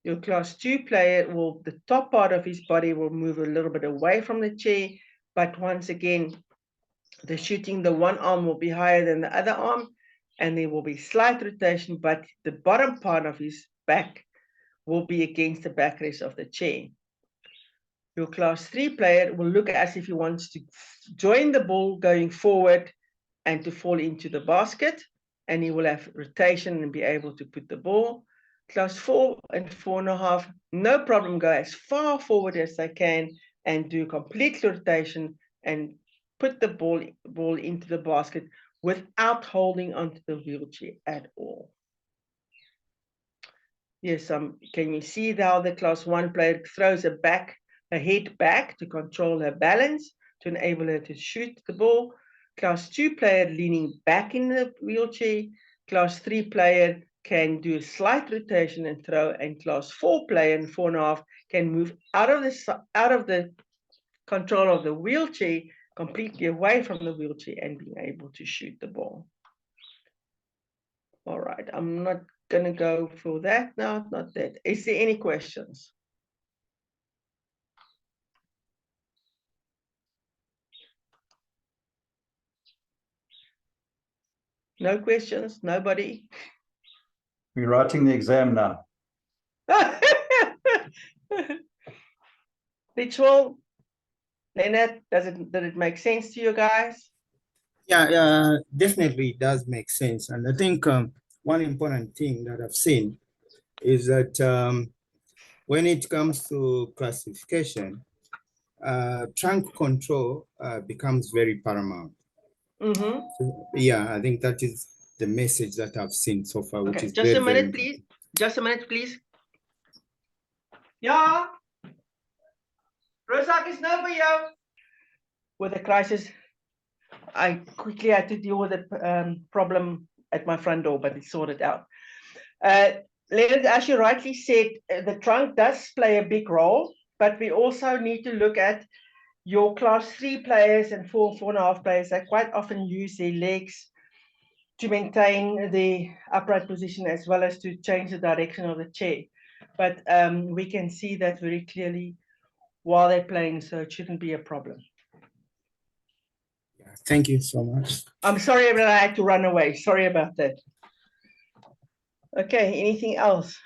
S2: Your class 2 player will, the top part of his body will move a little bit away from the chair. But once again, the shooting, the one arm will be higher than the other arm. And there will be slight rotation, but the bottom part of his back will be against the backrest of the chair. Your class 3 player will look as if he wants to join the ball going forward and to fall into the basket, and he will have rotation and be able to put the ball. Class 4 and 4.5, no problem, go as far forward as they can and do complete rotation and put the ball into the basket without holding onto the wheelchair at all. Yes, can you see how the class 1 player throws a head back to control her balance, to enable her to shoot the ball. Class 2 player leaning back in the wheelchair. Class 3 player can do a slight rotation and throw, and class 4 player and 4.5 can move out of the control of the wheelchair, completely away from the wheelchair and being able to shoot the ball. All right, I'm not going to go for that now, not that. Is there any questions? No questions? Nobody?
S1: We're writing the exam now.
S2: Ritual, Leonard, did it make sense to you guys?
S3: Yeah, definitely does make sense. And I think one important thing that I've seen is that when it comes to classification, trunk control becomes very paramount.
S2: Mm-hmm.
S3: So, yeah, I think that is the message that I've seen so far, which is
S2: just
S3: very,
S2: a minute,
S3: very
S2: please. Just a minute, please. Yeah. Rosak is no for you. With the crisis, I quickly had to deal with the problem at my front door, but it's sorted out. Leonard, as you rightly said, the trunk does play a big role, but we also need to look at your class 3 players and 4.5 players that quite often use their legs to maintain the upright position as well as to change the direction of the chair. But we can see that very clearly while they're playing, so it shouldn't be a problem.
S3: Yeah, thank you so much.
S2: I'm sorry that I had to run away. Sorry about that. Okay, anything else?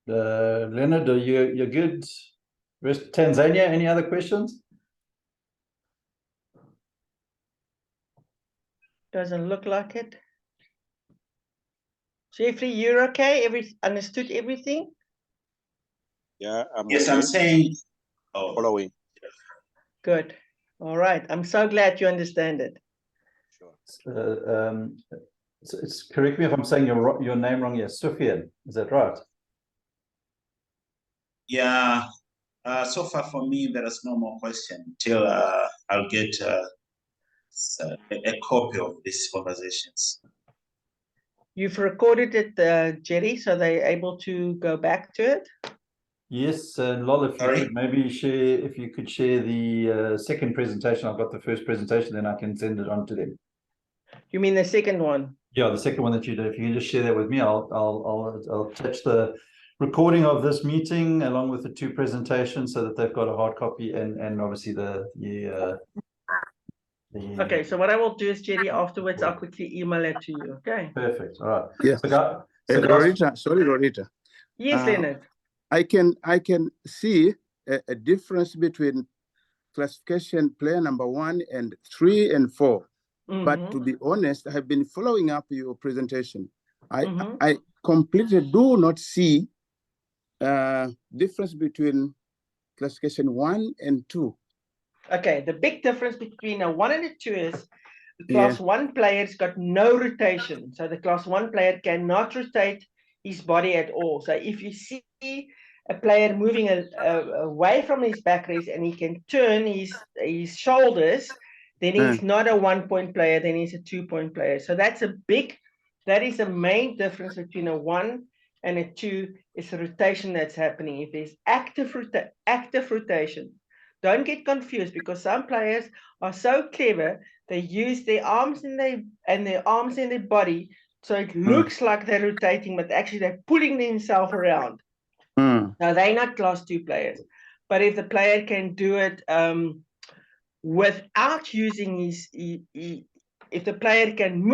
S1: Leonard, you're good. Tanzania, any other questions?
S2: Doesn't look like it. Jeffrey, you're okay? Understood everything?
S5: Yeah,
S6: yes,
S5: okay.
S6: I'm saying
S5: Following.
S2: Good. All right. I'm so glad you understand it.
S5: Sure.
S1: Correct me if I'm saying your name wrong here. Sufyan, is that right?
S6: Yeah. So far for me, there is no more question till I'll get a copy of these conversations.
S2: You've recorded it, Jerry, so they're able to go back to it?
S1: Yes, and Lol, if you could maybe share, if you could share the second presentation. I've got the first presentation, then I can send it on to them.
S2: You mean the second one?
S1: Yeah, the second one that you did. If you can just share that with me, I'll attach the recording of this meeting along with the 2 presentations so that they've got a hard copy and obviously the
S2: okay, so what I will do is, Jerry, afterwards, I'll quickly email it to you, okay?
S1: Perfect, all right.
S4: Yes. Loleta, sorry, Loleta.
S2: Yes, Leonard.
S4: I can see a difference between classification player number 1 and 3 and 4.
S2: Mm-hmm.
S4: But to be honest, I have been following up your presentation. I completely do not see difference between classification 1 and 2.
S2: Okay, the big difference between a 1 and a 2 is the class 1 player's got no rotation. So the class 1 player cannot rotate his body at all. So if you see a player moving away from his backrest and he can turn his shoulders, then he's not a 1-point player, then he's a 2-point player. So that's a big That is the main difference between a 1 and a 2 is a rotation that's happening. If there's active rotation, don't get confused, because some players are so clever, they use their arms and their arms in their body, so it looks like they're rotating, but actually they're pulling themselves around. Now, they're not class 2 players, but if the player can do it without using if the player can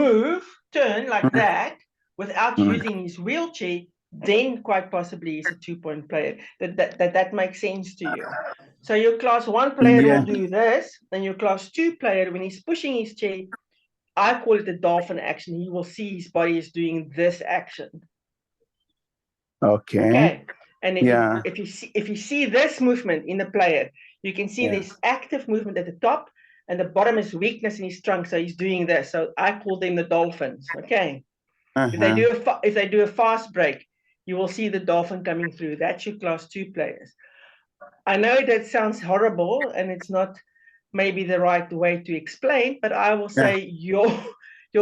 S2: turn like that without using his wheelchair, then quite possibly he's a 2-point player. That makes sense to you. So your class 1 player will do this, and your class 2 player, when he's pushing his chair, I call it the dolphin action. He will see his body is doing this action. Okay. And if you see this movement in the player, you can see this active movement at the top, and the bottom is weakness in his trunk. So he's doing this. So I call them the dolphins. Okay. If they do a fast break, you will see the dolphin coming through. That's your class 2 players. I know that sounds horrible, and it's not maybe the right way to explain, but I will say your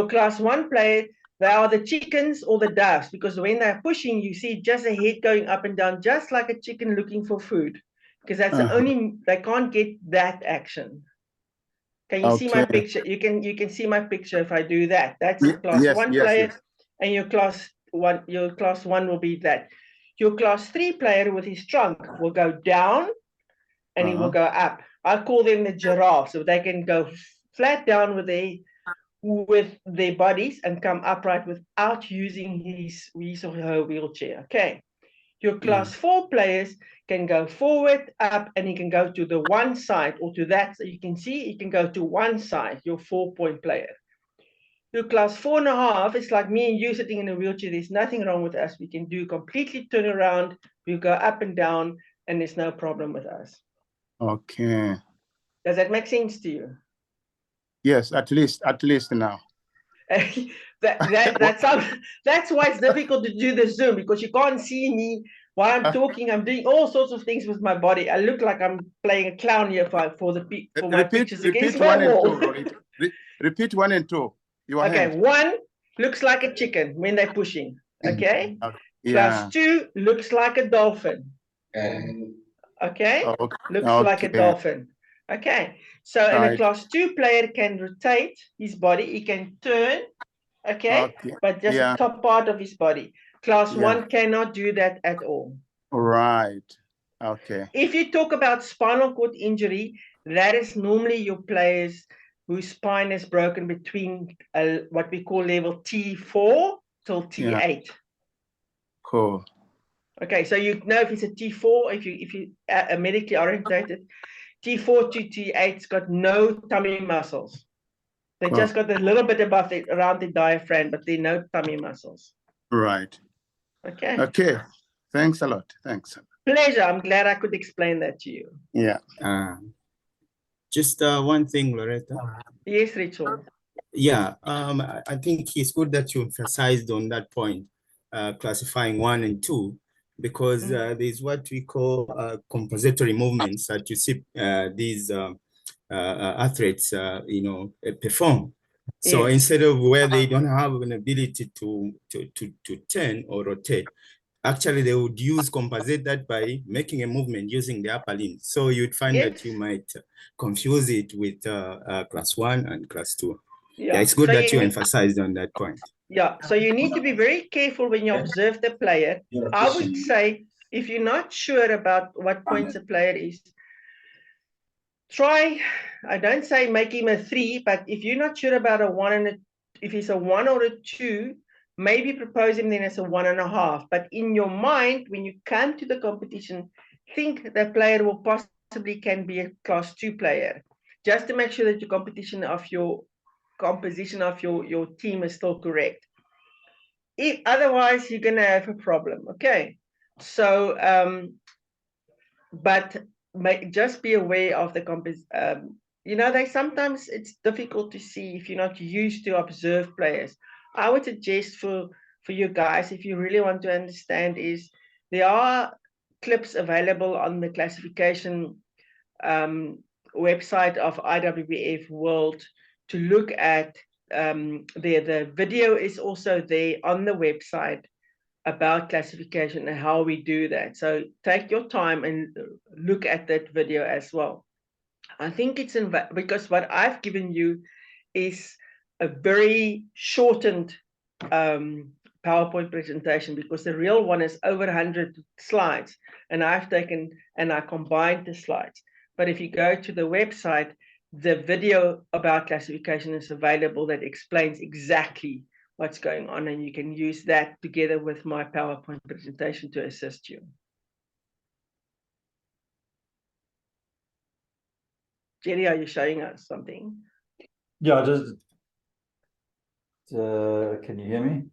S2: class 1 player, they are the chickens or the doves, because when they're pushing, you see just a head going up and down, just like a chicken looking for food, because that's the only, they can't get that action. Can you see my picture? You can see my picture if I do that. That's the class 1 player, and your class 1 will be that. Your class 3 player with his trunk will go down, and he will go up. I call them the giraffes, so they can go flat down with their bodies and come upright without using his or her wheelchair. Okay. Your class 4 players can go forward, up, and he can go to the one side or to that. So you can see he can go to one side, your 4-point player. Your class 4.5 is like me and you sitting in a wheelchair. There's nothing wrong with us. We can do completely turn around. We go up and down, and there's no problem with us.
S4: Okay.
S2: Does that make sense to you?
S4: Yes, at least now.
S2: That's why it's difficult to do the Zoom, because you can't see me while I'm talking. I'm doing all sorts of things with my body. I look like I'm playing a clown here for my pictures against my wall.
S4: Repeat 1 and 2.
S2: Okay, 1 looks like a chicken when they're pushing. Okay. Class 2 looks like a dolphin. Okay. Looks like a dolphin. Okay. So, and a class 2 player can rotate his body. He can turn. Okay. But just the top part of his body. Class 1 cannot do that at all.
S4: Right. Okay.
S2: If you talk about spinal cord injury, that is normally your players whose spine is broken between what we call level T4 till T8.
S4: Cool.
S2: Okay, so you know if it's a T4, if you are medically orientated, T4 to T8's got no tummy muscles. They just got a little bit above around the diaphragm, but there are no tummy muscles.
S4: Right.
S2: Okay.
S4: Okay. Thanks a lot. Thanks.
S2: Pleasure. I'm glad I could explain that to you.
S4: Yeah.
S3: Just one thing, Loleta.
S2: Yes, Rachel.
S3: Yeah, I think it's good that you emphasized on that point, classifying 1 and 2, because there's what we call compensatory movements that you see these athletes, perform. So instead of where they don't have an ability to turn or rotate, actually they would compensate that by making a movement using the upper limb. So you'd find that you might confuse it with class 1 and class 2. Yeah, it's good that you emphasized on that point.
S2: Yeah, so you need to be very careful when you observe the player. I would say, if you're not sure about what points a player is, try, I don't say make him a 3, but if you're not sure about a 1 and if he's a 1 or a 2, maybe propose him then as a 1.5. But in your mind, when you come to the competition, think the player will possibly can be a class 2 player, just to make sure that your composition of your team is still correct. Otherwise, you're going to have a problem. Okay. So, but just be aware of the sometimes it's difficult to see if you're not used to observe players. I would suggest for you guys, if you really want to understand, is there are clips available on the classification website of IWBF World to look at the video is also there on the website about classification and how we do that. So take your time and look at that video as well. I think it's because what I've given you is a very shortened PowerPoint presentation, because the real one is over 100 slides, and I've taken and I combined the slides. But if you go to the website, the video about classification is available that explains exactly what's going on, and you can use that together with my PowerPoint presentation to assist you. Jerry, are you showing us something?
S1: Yeah, just can you hear me?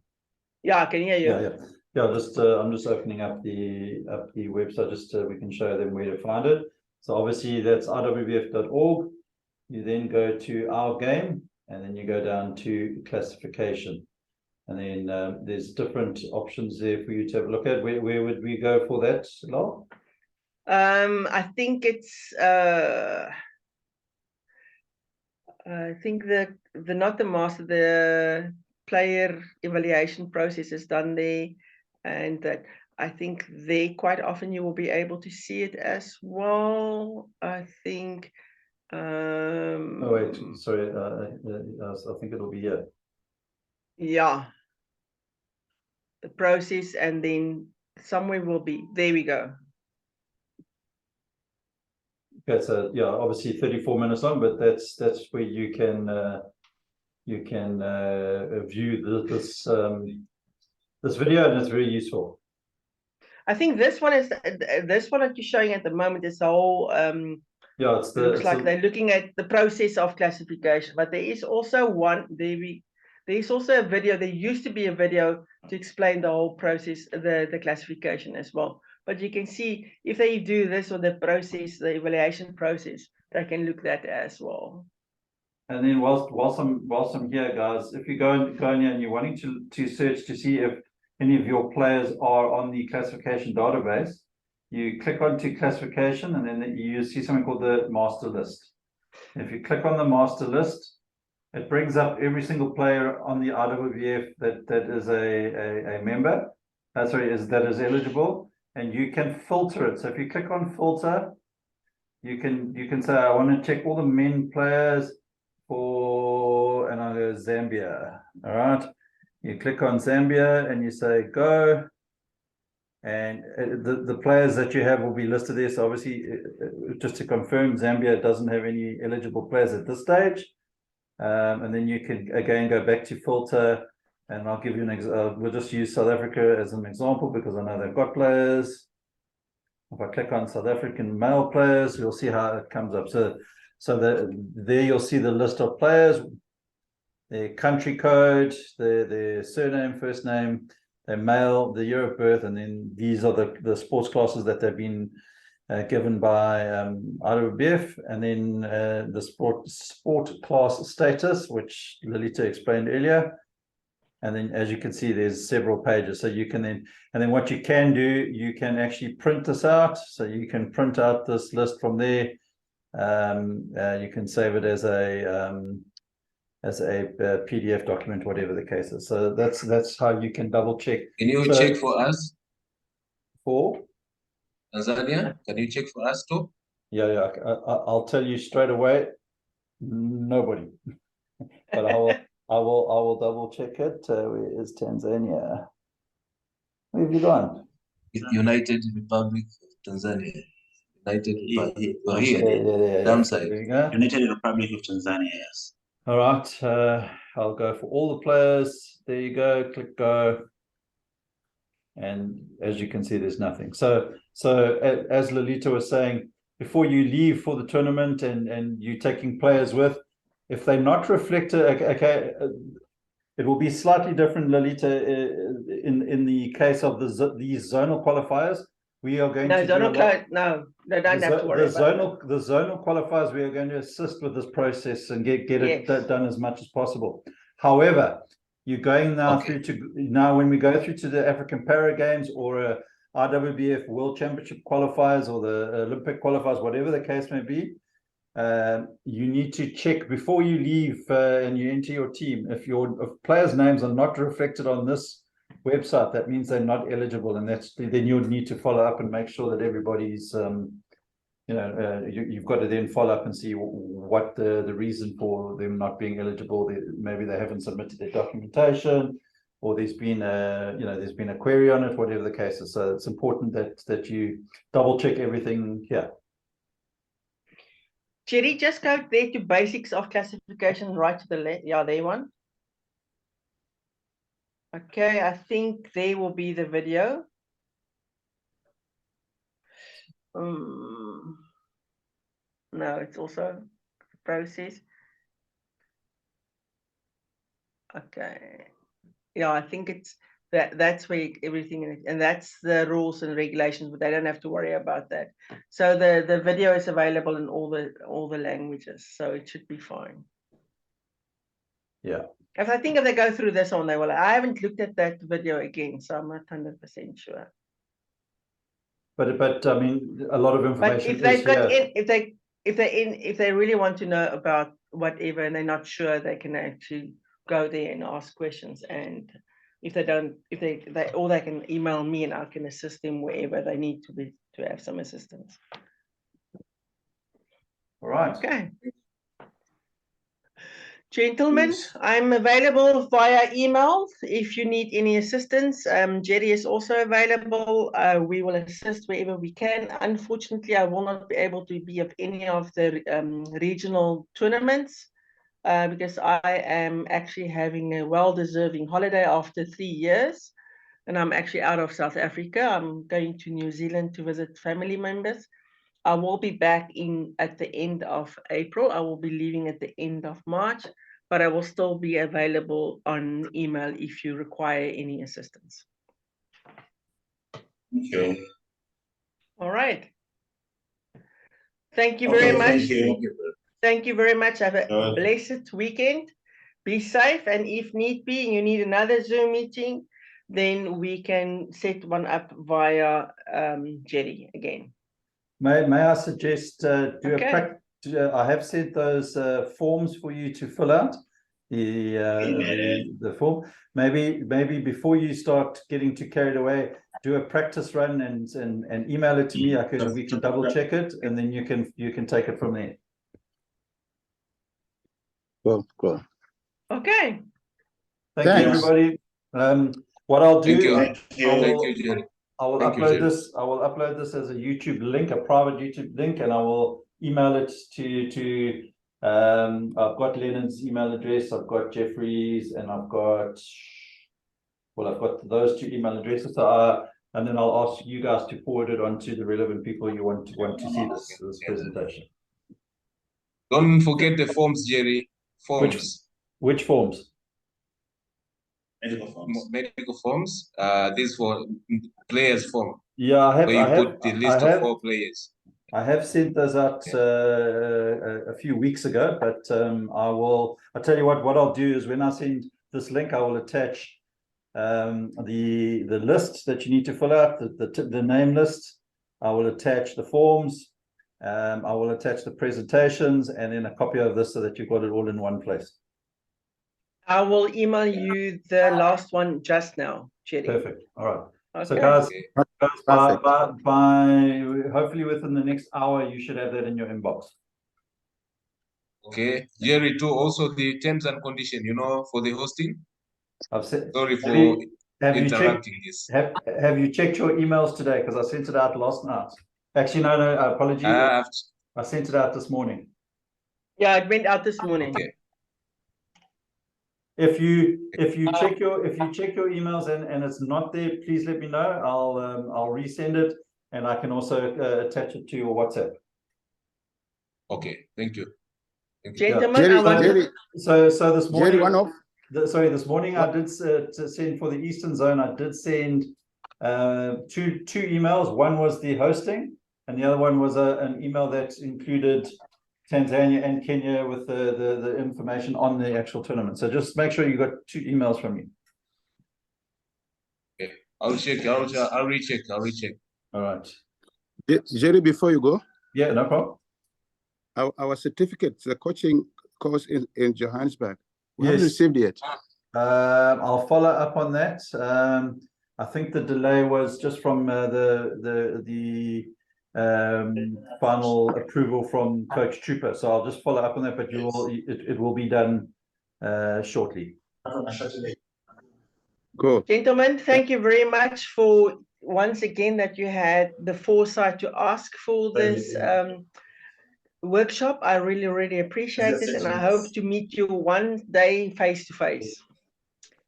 S2: Yeah, I can hear you.
S1: Yeah. Just I'm just opening up the website just so we can show them where to find it. So obviously that's IWBF.org. You then go to our game, and then you go down to classification, and then there's different options there for you to have a look at. Where would we go for that, Lol?
S2: I think it's I think the not the master, the player evaluation process is done there, and that I think they quite often you will be able to see it as well. I think.
S1: Oh wait, sorry. I think it'll be here.
S2: Yeah. The process, and then somewhere will be there. We go.
S1: Okay, so yeah, obviously 34 minutes long, but that's where you can view this video, and it's very useful.
S2: I think this one is this one that you're showing at the moment is the whole
S1: yeah, it's
S2: looks like they're looking at the process of classification, but there is also one there's also a video. There used to be a video to explain the whole process, the classification as well. But you can see if they do this or the process, the evaluation process, they can look at that as well.
S1: And then whilst I'm here, guys, if you go in here and you're wanting to search to see if any of your players are on the classification database, you click onto classification, and then you see something called the master list. And if you click on the master list, it brings up every single player on the IWBF that is a member. That is eligible, and you can filter it. So if you click on filter, you can say I want to check all the men players for, and I go Zambia. All right. You click on Zambia and you say go, and the players that you have will be listed there. So obviously, just to confirm, Zambia doesn't have any eligible players at this stage. And then you can again go back to filter, and I'll give you an example. We'll just use South Africa as an example because I know they've got players. If I click on South African male players, you'll see how it comes up. So there you'll see the list of players, their country code, their surname, first name, their male, the year of birth, and then these are the sports classes that they've been given by IWBF, and then the sport class status, which Loleta explained earlier. And then, as you can see, there's several pages. So you can then, and then what you can do, you can actually print this out. So you can print out this list from there. You can save it as a PDF document, whatever the case is. So that's how you can double check.
S7: Can you check for us?
S1: For
S7: Tanzania, can you check for us too?
S1: Yeah. I'll tell you straight away. Nobody. But I will double check it. Where is Tanzania? Where have you gone?
S7: United Republic of Tanzania. United Republic. We're here.
S1: Yeah.
S7: Downside.
S1: There you go.
S6: United Republic of Tanzania, yes.
S1: All right. I'll go for all the players. There you go. Click go. And as you can see, there's nothing. So as Loleta was saying, before you leave for the tournament and you're taking players with, if they're not reflected, okay, it will be slightly different, Loleta, in the case of these zonal qualifiers. We are going to
S2: don't have to worry about
S1: the zonal qualifiers. We are going to assist with this process and get it done as much as possible. However, you're going now through to when we go through to the African Para Games or IWBF World Championship qualifiers or the Olympic qualifiers, whatever the case may be, you need to check before you leave and you enter your team. If players' names are not reflected on this website, that means they're not eligible, and then you'll need to follow up and make sure that everybody's you've got to then follow up and see what the reason for them not being eligible. Maybe they haven't submitted their documentation, or there's been a query on it, whatever the case is. So it's important that you double check everything here.
S2: Jerry, just go there to basics of classification, right to the left. Yeah, there one. Okay, I think there will be the video. No, it's also the process. Okay. Yeah, I think it's that's where everything is, and that's the rules and regulations, but they don't have to worry about that. So the video is available in all the languages, so it should be fine.
S1: Yeah.
S2: If I think if they go through this one, they will. I haven't looked at that video again, so I'm not 100% sure.
S1: But I mean, a lot of information.
S2: But if they've got if they really want to know about whatever and they're not sure, they can actually go there and ask questions. And if they don't, they can email me and I can assist them wherever they need to have some assistance.
S1: All right.
S2: Okay. Gentlemen, I'm available via email if you need any assistance. Jerry is also available. We will assist wherever we can. Unfortunately, I will not be able to be of any of the regional tournaments because I am actually having a well-deserving holiday after 3 years. And I'm actually out of South Africa. I'm going to New Zealand to visit family members. I will be back at the end of April. I will be leaving at the end of March, but I will still be available on email if you require any assistance.
S6: Thank you.
S2: All right. Thank you very much. Thank you very much. Have a blessed weekend. Be safe, and if need be, you need another Zoom meeting, then we can set one up via Jerry again.
S1: May I suggest I have sent those forms for you to fill out, the form. Maybe before you start getting too carried away, do a practice run and email it to me. We can double check it, and then you can take it from there.
S4: Cool.
S2: Okay.
S1: Thank you, everybody. What I'll do, I will upload this. I will upload this as a YouTube link, a private YouTube link, and I will email it to. I've got Lennon's email address. I've got Jeffrey's, and I've got those two email addresses. And then I'll ask you guys to forward it on to the relevant people you want to see this presentation.
S7: Don't forget the forms, Jerry. Forms.
S1: Which forms?
S6: Medical forms.
S7: Medical forms. This for players form.
S1: Yeah, I have.
S7: Where you put the list of 4 players.
S1: I have sent those out a few weeks ago, but I'll tell you what I'll do is when I send this link, I will attach the list that you need to fill out, the name list. I will attach the forms. I will attach the presentations and then a copy of this so that you've got it all in one place.
S2: I will email you the last one just now, Jerry.
S1: Perfect. All right.
S2: Okay.
S1: So guys, by hopefully within the next hour, you should have that in your inbox.
S7: Okay. Jerry, too, also the terms and conditions, for the hosting.
S1: I've said,
S7: sorry for interrupting this.
S1: Have you checked your emails today? Because I sent it out last night. Actually, no, apologies. I sent it out this morning.
S2: Yeah, it went out this morning.
S7: Okay.
S1: If you check your emails and it's not there, please let me know. I'll resend it, and I can also attach it to your WhatsApp.
S7: Okay, thank you.
S2: Gentlemen,
S4: Jerry,
S1: so this morning,
S4: Jerry,
S1: this morning I did to send for the Eastern Zone. I did send two emails. One was the hosting, and the other one was an email that included Tanzania and Kenya with the information on the actual tournament. So just make sure you got 2 emails from me.
S7: Okay, I'll check. I'll recheck.
S1: All right.
S4: Jerry, before you go.
S1: Yeah, no problem.
S4: our certificates, the coaching course in Johannesburg. We haven't
S1: Yes.
S4: received it.
S1: I'll follow up on that. I think the delay was just from the final approval from Coach Trooper. So I'll just follow up on that, but it will be done shortly.
S4: Good.
S2: Gentlemen, thank you very much for once again that you had the foresight to ask for this workshop. I really, really appreciate it, and I hope to meet you one day face to face.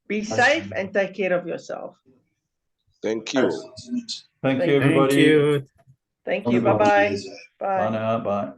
S2: Be safe and take care of yourself.
S5: Thank you.
S1: Thank you, everybody.
S3: Thank you.
S2: Thank you. Bye-bye. Bye.
S1: Bye now. Bye.